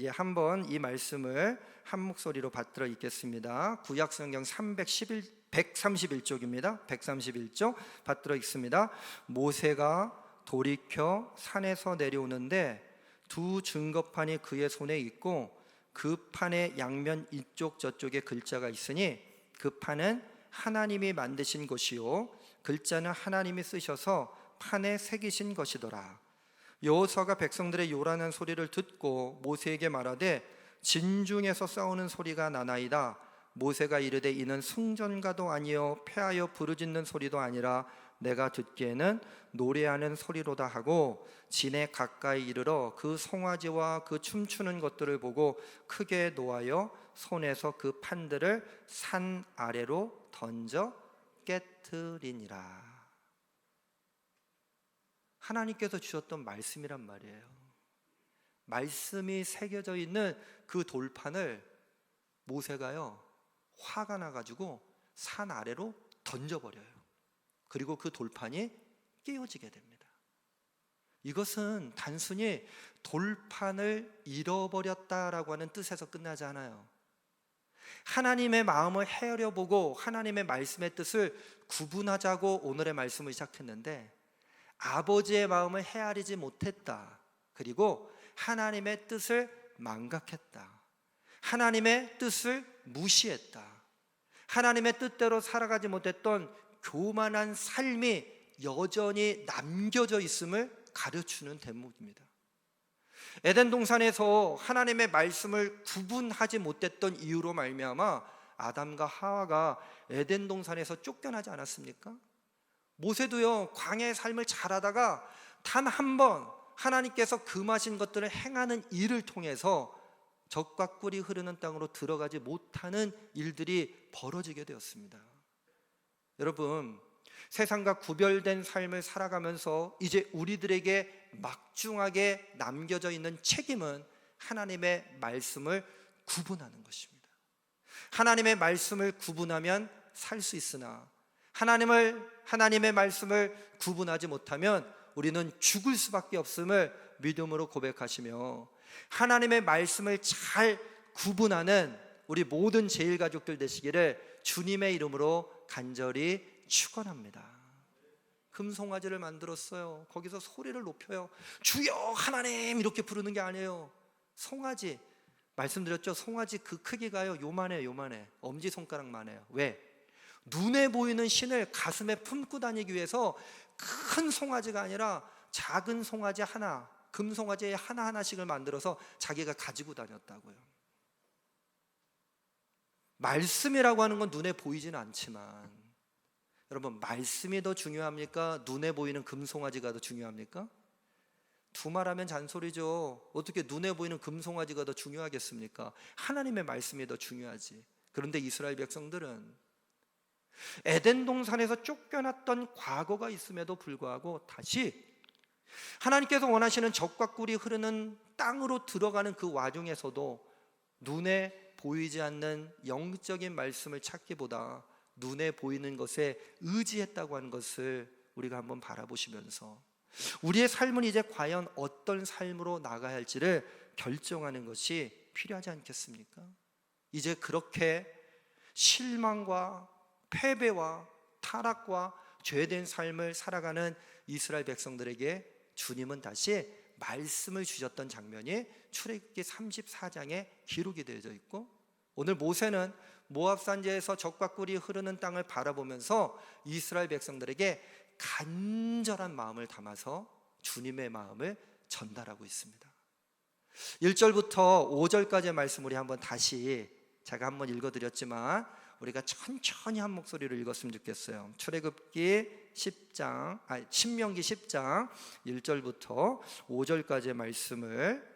예, 한번 이 말씀을 한 목소리로 받들어 읽겠습니다. 구약성경 131쪽입니다. 131쪽 받들어 읽습니다. 모세가 돌이켜 산에서 내려오는데 두 증거판이 그의 손에 있고 그 판의 양면 이쪽 저쪽에 글자가 있으니 그 판은 하나님이 만드신 것이요 글자는 하나님이 쓰셔서 판에 새기신 것이더라. 여호수아가 백성들의 요란한 소리를 듣고 모세에게 말하되 진중에서 싸우는 소리가 나나이다. 모세가 이르되 이는 승전가도 아니요 패하여 부르짖는 소리도 아니라 내가 듣기에는 노래하는 소리로다 하고 진에 가까이 이르러 그 송아지와 그 춤추는 것들을 보고 크게 노하여 손에서 그 판들을 산 아래로 던져 깨트리니라. 하나님께서 주셨던 말씀이란 말이에요. 말씀이 새겨져 있는 그 돌판을 모세가요 화가 나가지고 산 아래로 던져버려요. 그리고 그 돌판이 깨어지게 됩니다. 이것은 단순히 돌판을 잃어버렸다라고 하는 뜻에서 끝나지 않아요. 하나님의 마음을 헤아려보고 하나님의 말씀의 뜻을 구분하자고 오늘의 말씀을 시작했는데 아버지의 마음을 헤아리지 못했다. 그리고 하나님의 뜻을 망각했다. 하나님의 뜻을 무시했다. 하나님의 뜻대로 살아가지 못했던 교만한 삶이 여전히 남겨져 있음을 가르치는 대목입니다. 에덴 동산에서 하나님의 말씀을 구분하지 못했던 이유로 말미암아 아담과 하와가 에덴 동산에서 쫓겨나지 않았습니까? 모세도요 광야의 삶을 잘하다가 단 한 번 하나님께서 금하신 것들을 행하는 일을 통해서 젖과 꿀이 흐르는 땅으로 들어가지 못하는 일들이 벌어지게 되었습니다. 여러분, 세상과 구별된 삶을 살아가면서 이제 우리들에게 막중하게 남겨져 있는 책임은 하나님의 말씀을 구분하는 것입니다. 하나님의 말씀을 구분하면 살 수 있으나 하나님의 말씀을 구분하지 못하면 우리는 죽을 수밖에 없음을 믿음으로 고백하시며 하나님의 말씀을 잘 구분하는 우리 모든 제일가족들 되시기를 주님의 이름으로 간절히 축원합니다. 금송아지를 만들었어요. 거기서 소리를 높여요. 주여 하나님 이렇게 부르는 게 아니에요. 송아지, 말씀드렸죠. 송아지 그 크기가요 요만해요. 엄지손가락만 해요. 왜? 눈에 보이는 신을 가슴에 품고 다니기 위해서 큰 송아지가 아니라 작은 송아지 하나, 금송아지 하나하나씩을 만들어서 자기가 가지고 다녔다고요. 말씀이라고 하는 건 눈에 보이지는 않지만 여러분, 말씀이 더 중요합니까? 눈에 보이는 금송아지가 더 중요합니까? 두말하면 잔소리죠. 어떻게 눈에 보이는 금송아지가 더 중요하겠습니까? 하나님의 말씀이 더 중요하지. 그런데 이스라엘 백성들은 에덴 동산에서 쫓겨났던 과거가 있음에도 불구하고 다시 하나님께서 원하시는 젖과 꿀이 흐르는 땅으로 들어가는 그 와중에서도 눈에 보이지 않는 영적인 말씀을 찾기보다 눈에 보이는 것에 의지했다고 하는 것을 우리가 한번 바라보시면서 우리의 삶은 이제 과연 어떤 삶으로 나가야 할지를 결정하는 것이 필요하지 않겠습니까? 이제 그렇게 실망과 패배와 타락과 죄된 삶을 살아가는 이스라엘 백성들에게 주님은 다시 말씀을 주셨던 장면이 출애굽기 34장에 기록이 되어져 있고, 오늘 모세는 모압 산지에서 젖과 꿀이 흐르는 땅을 바라보면서 이스라엘 백성들에게 간절한 마음을 담아서 주님의 마음을 전달하고 있습니다. 1절부터 5절까지의 말씀 우리 한번 다시 제가 한번 읽어드렸지만 우리가 천천히 한 목소리로 읽었으면 좋겠어요. 출애굽기 10장, 신명기 10장 1절부터 5절까지의 말씀을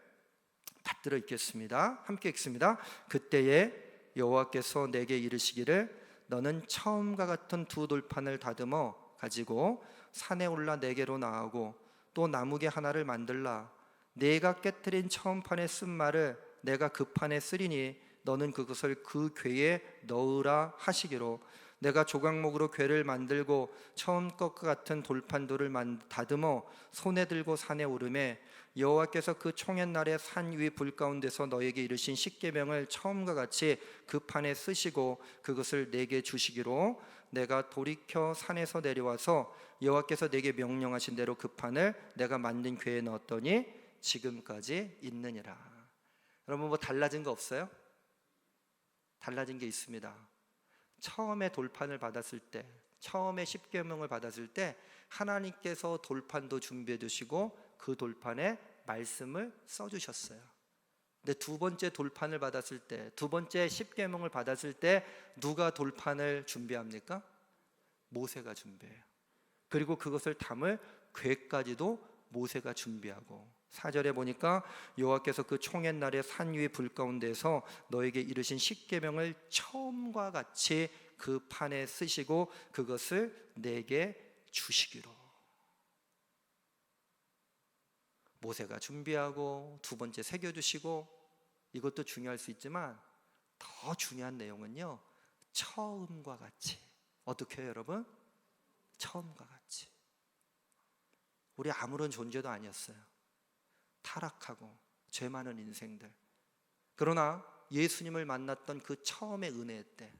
받들어 읽겠습니다. 함께 읽습니다. 그때에 여호와께서 내게 이르시기를 너는 처음과 같은 두 돌판을 다듬어 가지고 산에 올라 내게로 나아오고 또 나무개 하나를 만들라. 내가 깨트린 처음 판에 쓴 말을 내가 그 판에 쓰리니 너는 그것을 그 궤에 넣으라 하시기로 내가 조각목으로 궤를 만들고 처음 것과 같은 돌판돌을 다듬어 손에 들고 산에 오르매 여호와께서 그 총의 날에 산 위 불 가운데서 너에게 이르신 십계명을 처음과 같이 그 판에 쓰시고 그것을 내게 주시기로 내가 돌이켜 산에서 내려와서 여호와께서 내게 명령하신 대로 그 판을 내가 만든 궤에 넣었더니 지금까지 있느니라. 여러분, 뭐 달라진 거 없어요? 달라진 게 있습니다. 처음에 돌판을 받았을 때, 처음에 십계명을 받았을 때 하나님께서 돌판도 준비해 두시고 그 돌판에 말씀을 써주셨어요. 근데 두 번째 돌판을 받았을 때, 두 번째 십계명을 받았을 때 누가 돌판을 준비합니까? 모세가 준비해요. 그리고 그것을 담을 궤까지도 모세가 준비하고, 4절에 보니까 여호와께서 그 총의 날에 산 위의 불 가운데서 너에게 이르신 십계명을 처음과 같이 그 판에 쓰시고 그것을 내게 주시기로. 모세가 준비하고 두 번째 새겨주시고, 이것도 중요할 수 있지만 더 중요한 내용은요, 처음과 같이. 어떻게 해요, 여러분? 처음과 같이. 우리 아무런 존재도 아니었어요. 타락하고 죄 많은 인생들. 그러나 예수님을 만났던 그 처음의 은혜의 때,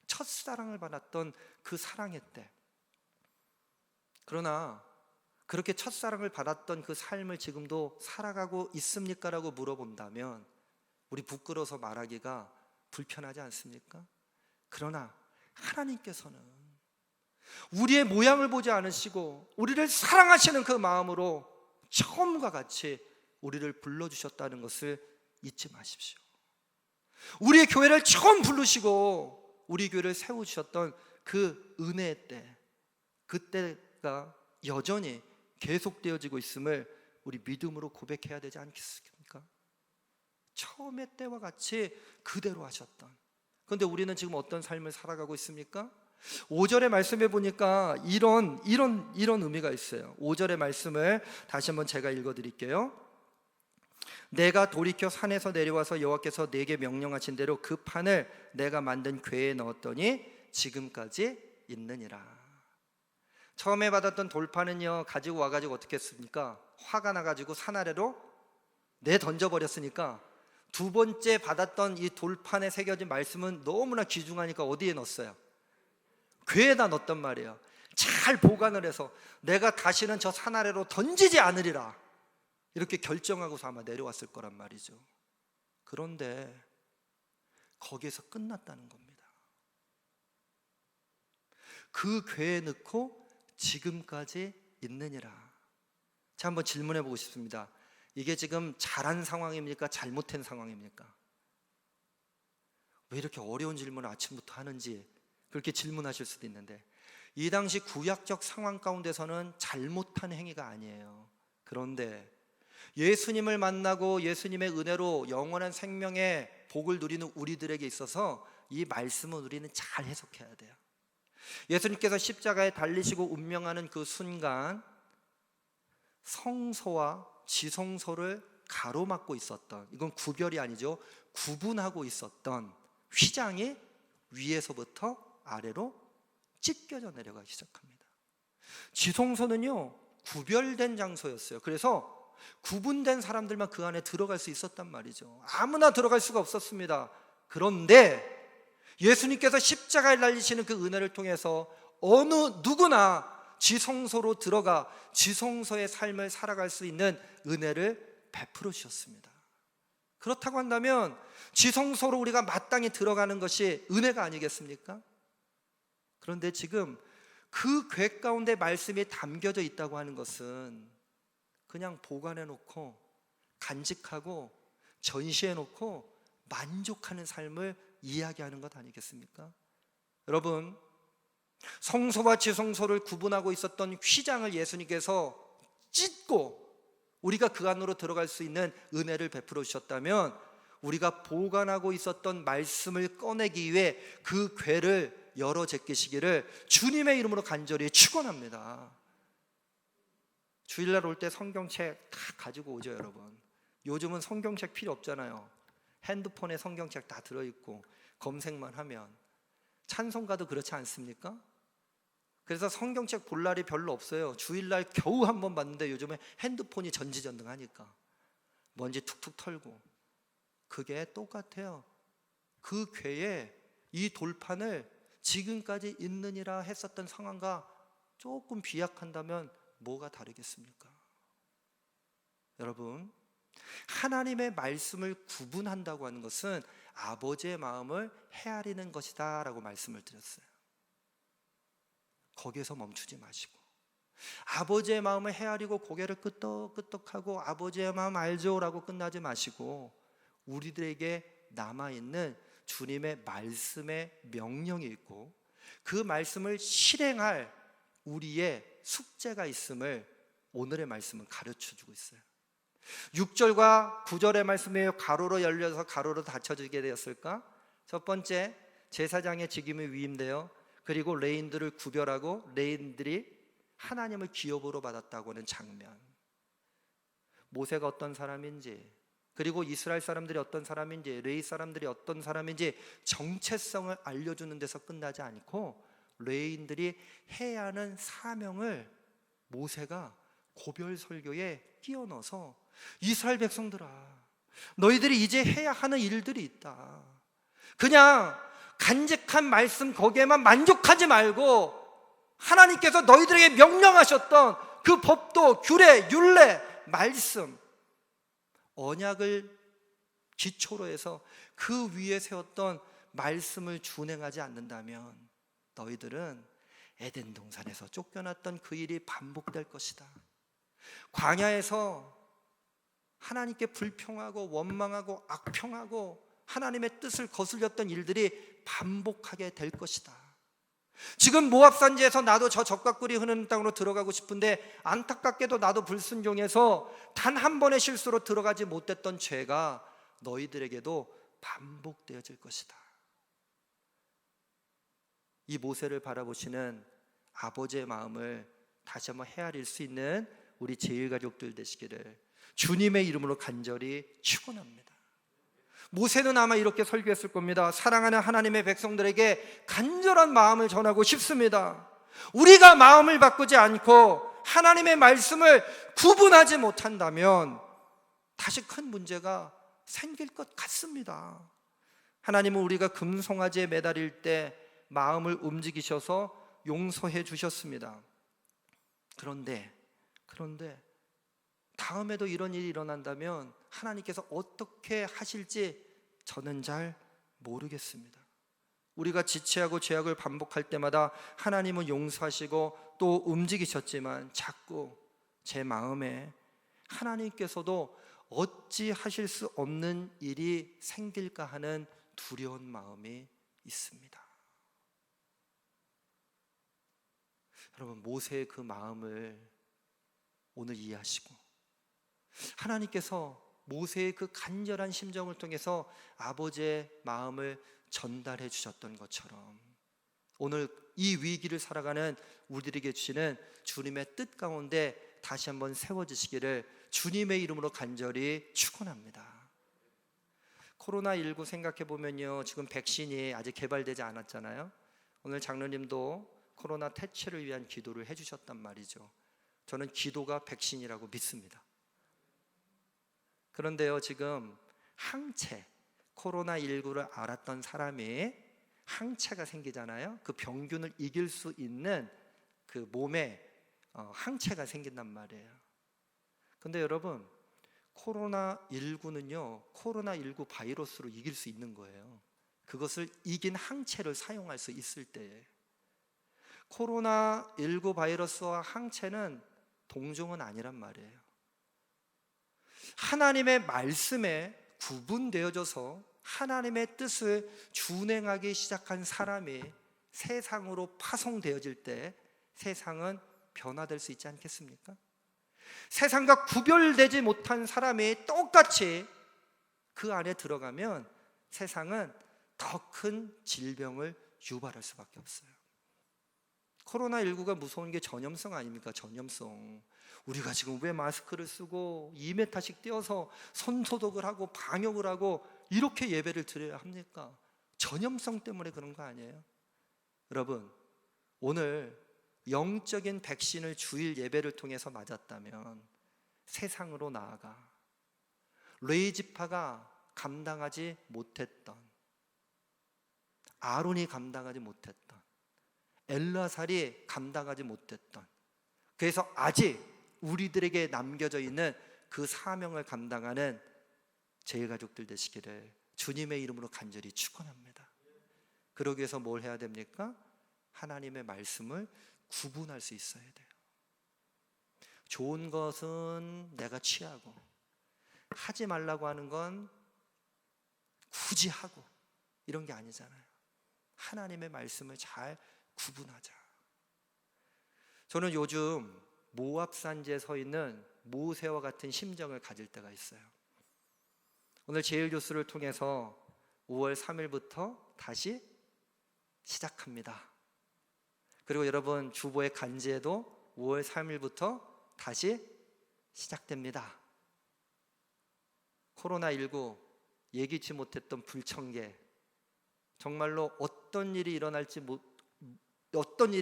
첫사랑을 받았던 그 사랑의 때, 그러나 그렇게 첫사랑을 받았던 그 삶을 지금도 살아가고 있습니까? 라고 물어본다면 우리 부끄러워서 말하기가 불편하지 않습니까? 그러나 하나님께서는 우리의 모양을 보지 않으시고 우리를 사랑하시는 그 마음으로 처음과 같이 우리를 불러주셨다는 것을 잊지 마십시오. 우리의 교회를 처음 부르시고 우리 교회를 세우셨던 그 은혜의 때, 그때가 여전히 계속되어지고 있음을 우리 믿음으로 고백해야 되지 않겠습니까? 처음의 때와 같이 그대로 하셨던. 그런데 우리는 지금 어떤 삶을 살아가고 있습니까? 5절의 말씀에 보니까 이런 의미가 있어요. 5절의 말씀을 다시 한번 제가 읽어드릴게요. 내가 돌이켜 산에서 내려와서 여호와께서 내게 명령하신 대로 그 판을 내가 만든 궤에 넣었더니 지금까지 있느니라. 처음에 받았던 돌판은요, 가지고 와가지고 어떻게 했습니까? 화가 나가지고 산 아래로 내던져버렸으니까 두 번째 받았던 이 돌판에 새겨진 말씀은 너무나 귀중하니까 어디에 넣었어요? 궤에다 넣었단 말이에요. 잘 보관을 해서 내가 다시는 저 산 아래로 던지지 않으리라, 이렇게 결정하고서 아마 내려왔을 거란 말이죠. 그런데 거기에서 끝났다는 겁니다. 그 궤에 넣고 지금까지 있느니라. 자, 한번 질문해 보고 싶습니다. 이게 지금 잘한 상황입니까? 잘못한 상황입니까? 왜 이렇게 어려운 질문을 아침부터 하는지 그렇게 질문하실 수도 있는데, 이 당시 구약적 상황 가운데서는 잘못한 행위가 아니에요. 그런데 예수님을 만나고 예수님의 은혜로 영원한 생명의 복을 누리는 우리들에게 있어서 이 말씀은 우리는 잘 해석해야 돼요. 예수님께서 십자가에 달리시고 운명하는 그 순간 성소와 지성소를 가로막고 있었던, 이건 구별이 아니죠, 구분하고 있었던 휘장이 위에서부터 아래로 찢겨져 내려가기 시작합니다. 지성소는요, 구별된 장소였어요. 그래서 구분된 사람들만 그 안에 들어갈 수 있었단 말이죠. 아무나 들어갈 수가 없었습니다. 그런데 예수님께서 십자가에 달리시는 그 은혜를 통해서 어느 누구나 지성소로 들어가 지성소의 삶을 살아갈 수 있는 은혜를 베풀어 주셨습니다. 그렇다고 한다면 지성소로 우리가 마땅히 들어가는 것이 은혜가 아니겠습니까? 그런데 지금 그 궤 가운데 말씀이 담겨져 있다고 하는 것은 그냥 보관해 놓고 간직하고 전시해 놓고 만족하는 삶을 이야기하는 것 아니겠습니까? 여러분, 성소와 지성소를 구분하고 있었던 휘장을 예수님께서 찢고 우리가 그 안으로 들어갈 수 있는 은혜를 베풀어 주셨다면, 우리가 보관하고 있었던 말씀을 꺼내기 위해 그 궤를 열어 제끼시기를 주님의 이름으로 간절히 축원합니다. 주일날 올 때 성경책 다 가지고 오죠, 여러분. 요즘은 성경책 필요 없잖아요. 핸드폰에 성경책 다 들어있고 검색만 하면. 찬송가도 그렇지 않습니까? 그래서 성경책 볼 날이 별로 없어요. 주일날 겨우 한 번 봤는데 요즘에 핸드폰이 전지전능하니까 먼지 툭툭 털고. 그게 똑같아요. 그 궤에 이 돌판을 지금까지 있느니라 했었던 상황과 조금 비약한다면 뭐가 다르겠습니까? 여러분, 하나님의 말씀을 구분한다고 하는 것은 아버지의 마음을 헤아리는 것이다 라고 말씀을 드렸어요. 거기에서 멈추지 마시고, 아버지의 마음을 헤아리고 고개를 끄덕끄덕하고 아버지의 마음 알죠 라고 끝나지 마시고, 우리들에게 남아있는 주님의 말씀의 명령이 있고 그 말씀을 실행할 우리의 숙제가 있음을 오늘의 말씀은 가르쳐주고 있어요. 6절과 9절의 말씀에 가로로 열려서 가로로 닫혀지게 되었을까? 첫 번째, 제사장의 직임이 위임되어 그리고 레인들을 구별하고 레인들이 하나님을 기업으로 받았다고 하는 장면. 모세가 어떤 사람인지, 그리고 이스라엘 사람들이 어떤 사람인지, 레위 사람들이 어떤 사람인지 정체성을 알려주는 데서 끝나지 않고 레위인들이 해야 하는 사명을 모세가 고별 설교에 끼워 넣어서 이스라엘 백성들아, 너희들이 이제 해야 하는 일들이 있다. 그냥 간직한 말씀 거기에만 만족하지 말고 하나님께서 너희들에게 명령하셨던 그 법도, 규례, 율례, 말씀, 언약을 기초로 해서 그 위에 세웠던 말씀을 준행하지 않는다면 너희들은 에덴 동산에서 쫓겨났던 그 일이 반복될 것이다. 광야에서 하나님께 불평하고 원망하고 악평하고 하나님의 뜻을 거슬렸던 일들이 반복하게 될 것이다. 지금 모압 산지에서 나도 저 적각꿀이 흐르는 땅으로 들어가고 싶은데 안타깝게도 나도 불순종해서 단 한 번의 실수로 들어가지 못했던 죄가 너희들에게도 반복되어질 것이다. 이 모세를 바라보시는 아버지의 마음을 다시 한번 헤아릴 수 있는 우리 제일가족들 되시기를 주님의 이름으로 간절히 축원합니다. 모세는 아마 이렇게 설교했을 겁니다. 사랑하는 하나님의 백성들에게 간절한 마음을 전하고 싶습니다. 우리가 마음을 바꾸지 않고 하나님의 말씀을 구분하지 못한다면 다시 큰 문제가 생길 것 같습니다. 하나님은 우리가 금송아지에 매달릴 때 마음을 움직이셔서 용서해 주셨습니다. 그런데 다음에도 이런 일이 일어난다면 하나님께서 어떻게 하실지 저는 잘 모르겠습니다. 우리가 지체하고 죄악을 반복할 때마다 하나님은 용서하시고 또 움직이셨지만 자꾸 제 마음에 하나님께서도 어찌 하실 수 없는 일이 생길까 하는 두려운 마음이 있습니다. 여러분, 모세의 그 마음을 오늘 이해하시고 하나님께서 모세의 그 간절한 심정을 통해서 아버지의 마음을 전달해 주셨던 것처럼 오늘 이 위기를 살아가는 우리들에게 주시는 주님의 뜻 가운데 다시 한번 세워지시기를 주님의 이름으로 간절히 축원합니다. 코로나19 생각해 보면요, 지금 백신이 아직 개발되지 않았잖아요. 오늘 장로님도 코로나 퇴치를 위한 기도를 해주셨단 말이죠. 저는 기도가 백신이라고 믿습니다. 그런데요, 지금 항체, 코로나19를 알았던 사람이 항체가 생기잖아요. 그 병균을 이길 수 있는 그 몸에 항체가 생긴단 말이에요. 근데 여러분, 코로나19는요, 코로나19 바이러스로 이길 수 있는 거예요. 그것을 이긴 항체를 사용할 수 있을 때에. 코로나19 바이러스와 항체는 동종은 아니란 말이에요. 하나님의 말씀에 구분되어져서 하나님의 뜻을 준행하기 시작한 사람이 세상으로 파송되어질 때 세상은 변화될 수 있지 않겠습니까? 세상과 구별되지 못한 사람이 똑같이 그 안에 들어가면 세상은 더 큰 질병을 유발할 수밖에 없어요. 코로나19가 무서운 게 전염성 아닙니까? 전염성. 우리가 지금 왜 마스크를 쓰고 2m씩 떼어서 손소독을 하고 방역을 하고 이렇게 예배를 드려야 합니까? 전염성 때문에 그런 거 아니에요? 여러분, 오늘 영적인 백신을 주일 예배를 통해서 맞았다면 세상으로 나아가 레이지파가 감당하지 못했던, 아론이 감당하지 못했던, 엘라살이 감당하지 못했던, 그래서 아직 우리들에게 남겨져 있는 그 사명을 감당하는 제일가족들 되시기를 주님의 이름으로 간절히 축원합니다. 그러기 위해서 뭘 해야 됩니까? 하나님의 말씀을 구분할 수 있어야 돼요. 좋은 것은 내가 취하고, 하지 말라고 하는 건 굳이 하고, 이런 게 아니잖아요. 하나님의 말씀을 잘 구분하자. 저는 요즘 모압 산지에 서 있는 모세와 같은 심정을 가질 때가 있어요. 오늘 제일 뉴스를 통해서 5월 3일부터 다시 시작합니다. 그리고 여러분 주보의 간지에도 5월 3일부터 다시 시작됩니다. 코로나19, 예기치 못했던 불청계, 정말로 어떤 일이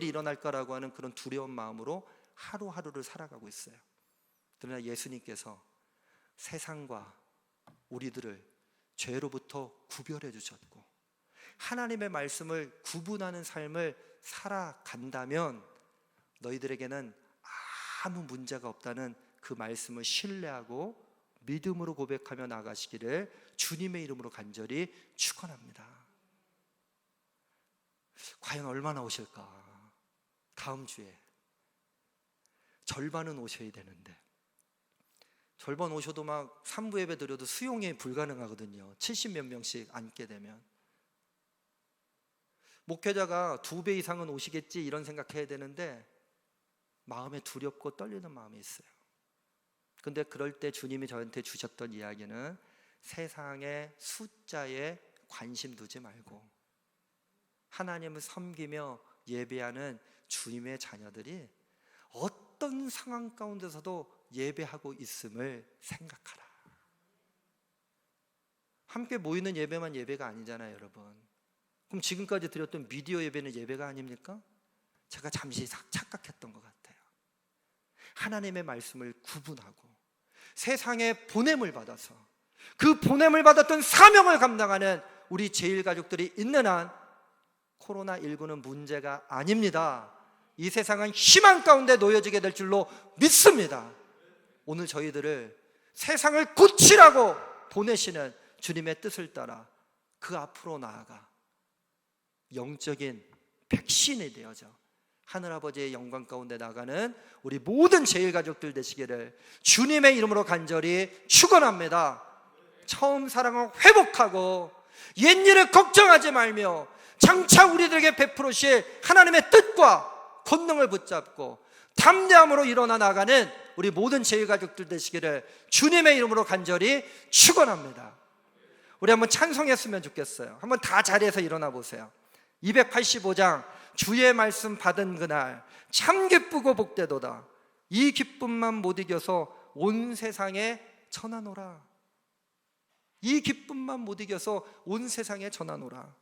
일어날까라고 하는 그런 두려운 마음으로 하루하루를 살아가고 있어요. 그러나 예수님께서 세상과 우리들을 죄로부터 구별해 주셨고, 하나님의 말씀을 구분하는 삶을 살아간다면 너희들에게는 아무 문제가 없다는 그 말씀을 신뢰하고 믿음으로 고백하며 나가시기를 주님의 이름으로 간절히 축원합니다. 과연 얼마나 오실까? 다음 주에 절반은 오셔야 되는데, 절반 오셔도 막 3부 예배 드려도 수용이 불가능하거든요. 70몇 명씩 앉게 되면. 목회자가 2배 이상은 오시겠지 이런 생각해야 되는데 마음에 두렵고 떨리는 마음이 있어요. 근데 그럴 때 주님이 저한테 주셨던 이야기는 세상의 숫자에 관심 두지 말고 하나님을 섬기며 예배하는 주님의 자녀들이 어떤 상황 가운데서도 예배하고 있음을 생각하라. 함께 모이는 예배만 예배가 아니잖아요, 여러분. 그럼 지금까지 드렸던 미디어 예배는 예배가 아닙니까? 제가 잠시 착각했던 것 같아요. 하나님의 말씀을 구분하고 세상에 보냄을 받아서 그 보냄을 받았던 사명을 감당하는 우리 제일가족들이 있는 한 코로나19는 문제가 아닙니다. 이 세상은 희망 가운데 놓여지게 될 줄로 믿습니다. 오늘 저희들을 세상을 고치라고 보내시는 주님의 뜻을 따라 그 앞으로 나아가 영적인 백신이 되어져 하늘아버지의 영광 가운데 나가는 우리 모든 제일가족들 되시기를 주님의 이름으로 간절히 축원합니다. 처음 사랑을 회복하고 옛일을 걱정하지 말며 장차 우리들에게 베풀으실 하나님의 뜻과 권능을 붙잡고 담대함으로 일어나 나가는 우리 모든 제일가족들 되시기를 주님의 이름으로 간절히 축원합니다. 우리 한번 찬송했으면 좋겠어요. 한번 다 자리에서 일어나 보세요. 285장 주의 말씀 받은 그날 참 기쁘고 복되도다. 이 기쁨만 못 이겨서 온 세상에 전하노라. 이 기쁨만 못 이겨서 온 세상에 전하노라.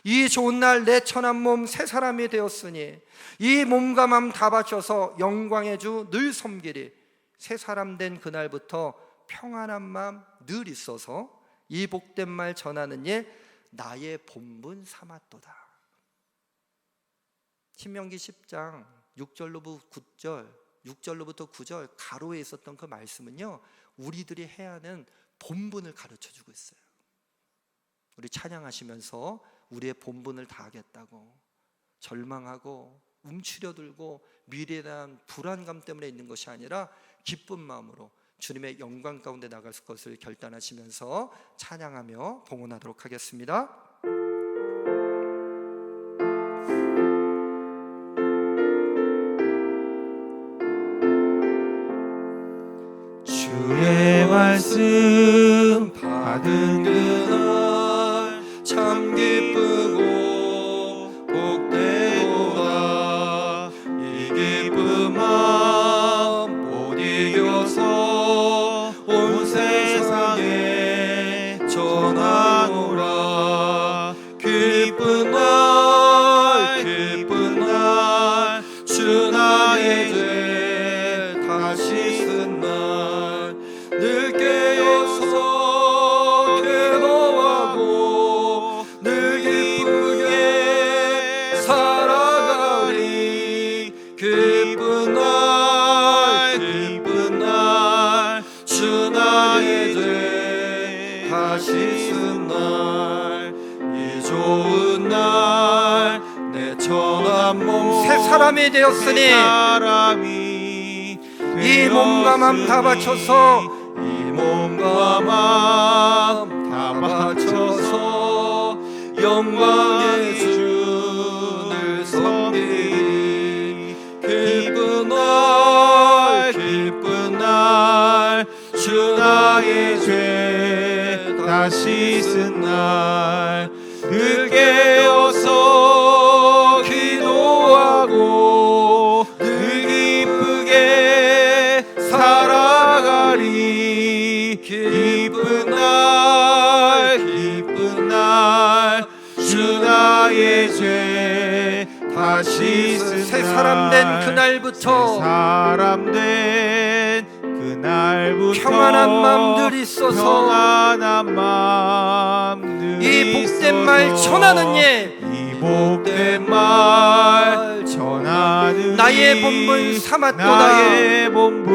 이 좋은 날 내 천한 몸 새 사람이 되었으니 이 몸과 맘 다 바쳐서 영광의 주 늘 섬기리. 새 사람 된 그날부터 평안한 마음 늘 있어서 이 복된 말 전하는 일 나의 본분 삼았도다. 신명기 10장 6절로부터 9절 가로에 있었던 그 말씀은요, 우리들이 해야 하는 본분을 가르쳐주고 있어요. 우리 찬양하시면서 우리의 본분을 다하겠다고 절망하고 움츠려들고 미래에 대한 불안감 때문에 있는 것이 아니라 기쁜 마음으로 주님의 영광 가운데 나갈 것을 결단하시면서 찬양하며 봉헌하도록 하겠습니다. 주의 말씀 받은 그날 참 기쁘고 복되도다. 이 기쁜 마음 못 이겨서 온 세상에 전하노라. 기쁜 날 다시 쓴 날 늘 깨어서 기도하고 늘 기쁘게 살아가리. 기쁜 날 기쁜 날 주 나의 죄 다시 쓴 날 이 좋은 날 내 천한 몸 새 사람이 되었으니 이 몸과 맘 다 바쳐서 이 몸과 마음 다 바쳐서 영광의 주를 섬기리. 기쁜 날 기쁜 날 주 나의 죄 다시 쓴 날 늘 깨어서 기도하고 늘 기쁘게 살아가리. 기쁜 날 주 나의 죄 다시 쓴 새 사람 된 그날부터 사람 된 그날부터 평안한 마음들 있어서 평안한 마음들 이 복된 말 전하는 예, 이 복된 말 전하는 나의 본분 삼았도다. 나의 본분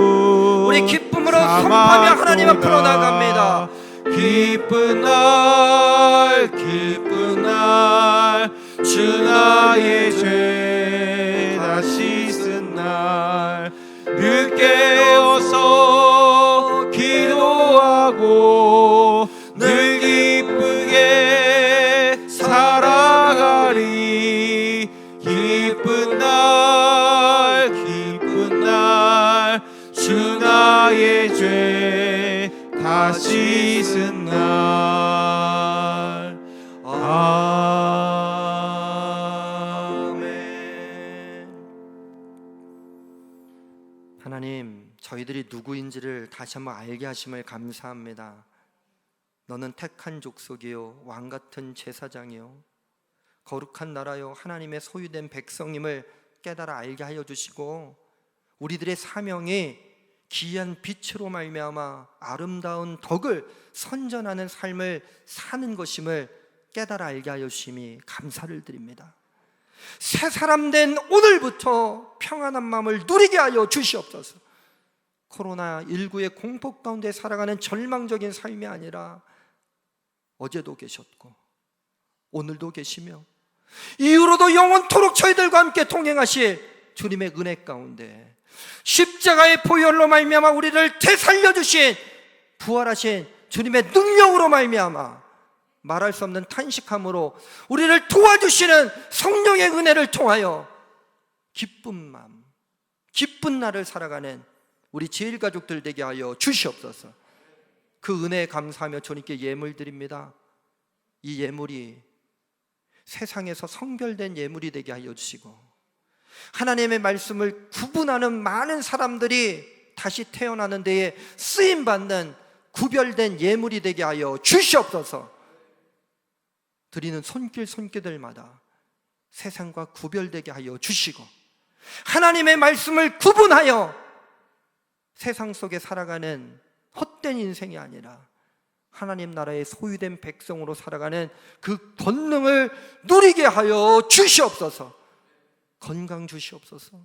우리 기쁨으로 선포하며 하나님 앞으로 나갑니다. 기쁜 날 주 나의 죄 다시 쓴 날 늘 깨어서 기도하고 늘 기쁘게 살아가리. 기쁜 날 주 나의 죄 다시 쓴 날. 아멘. 하나님, 저희들이 누구인지를 다시 한번 알게 하심을 감사합니다. 너는 택한 족속이요 왕같은 제사장이요 거룩한 나라요 하나님의 소유된 백성임을 깨달아 알게 하여 주시고, 우리들의 사명이 기이한 빛으로 말미암아 아름다운 덕을 선전하는 삶을 사는 것임을 깨달아 알게 하여 주심이 감사를 드립니다. 새 사람 된 오늘부터 평안한 마음을 누리게 하여 주시옵소서. 코로나19의 공포 가운데 살아가는 절망적인 삶이 아니라 어제도 계셨고 오늘도 계시며 이후로도 영원토록 저희들과 함께 동행하실 주님의 은혜 가운데 십자가의 보혈로 말미암아 우리를 되살려 주신 부활하신 주님의 능력으로 말미암아 말할 수 없는 탄식함으로 우리를 도와주시는 성령의 은혜를 통하여 기쁜 마음, 기쁜 날을 살아가는 우리 제일가족들 되게 하여 주시옵소서. 그 은혜에 감사하며 주님께 예물 드립니다. 이 예물이 세상에서 성별된 예물이 되게 하여 주시고 하나님의 말씀을 구분하는 많은 사람들이 다시 태어나는 데에 쓰임받는 구별된 예물이 되게 하여 주시옵소서. 드리는 손길들마다 세상과 구별되게 하여 주시고 하나님의 말씀을 구분하여 세상 속에 살아가는 헛된 인생이 아니라 하나님 나라의 소유된 백성으로 살아가는 그 권능을 누리게 하여 주시옵소서. 건강 주시옵소서.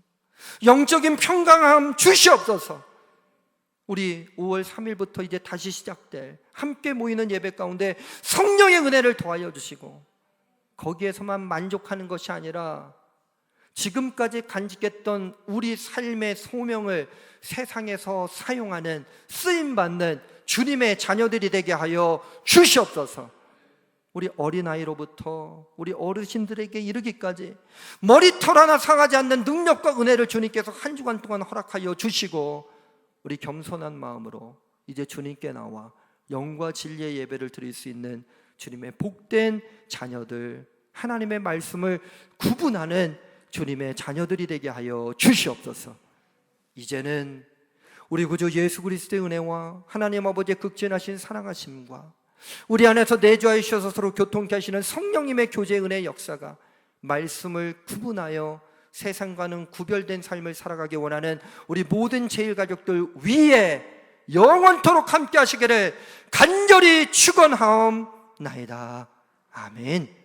영적인 평강함 주시옵소서. 우리 5월 3일부터 이제 다시 시작될 함께 모이는 예배 가운데 성령의 은혜를 더하여 주시고 거기에서만 만족하는 것이 아니라 지금까지 간직했던 우리 삶의 소명을 세상에서 사용하는 쓰임받는 주님의 자녀들이 되게 하여 주시옵소서. 우리 어린아이로부터 우리 어르신들에게 이르기까지 머리털 하나 상하지 않는 능력과 은혜를 주님께서 한 주간 동안 허락하여 주시고 우리 겸손한 마음으로 이제 주님께 나와 영과 진리의 예배를 드릴 수 있는 주님의 복된 자녀들, 하나님의 말씀을 구분하는 주님의 자녀들이 되게 하여 주시옵소서. 이제는 우리 구주 예수 그리스도의 은혜와 하나님 아버지의 극진하신 사랑하심과 우리 안에서 내주하여 주셔서 서로 교통케 하시는 성령님의 교제의 은혜의 역사가 말씀을 구분하여 세상과는 구별된 삶을 살아가기 원하는 우리 모든 제일가족들 위에 영원토록 함께 하시기를 간절히 축원하옵나이다. 아멘.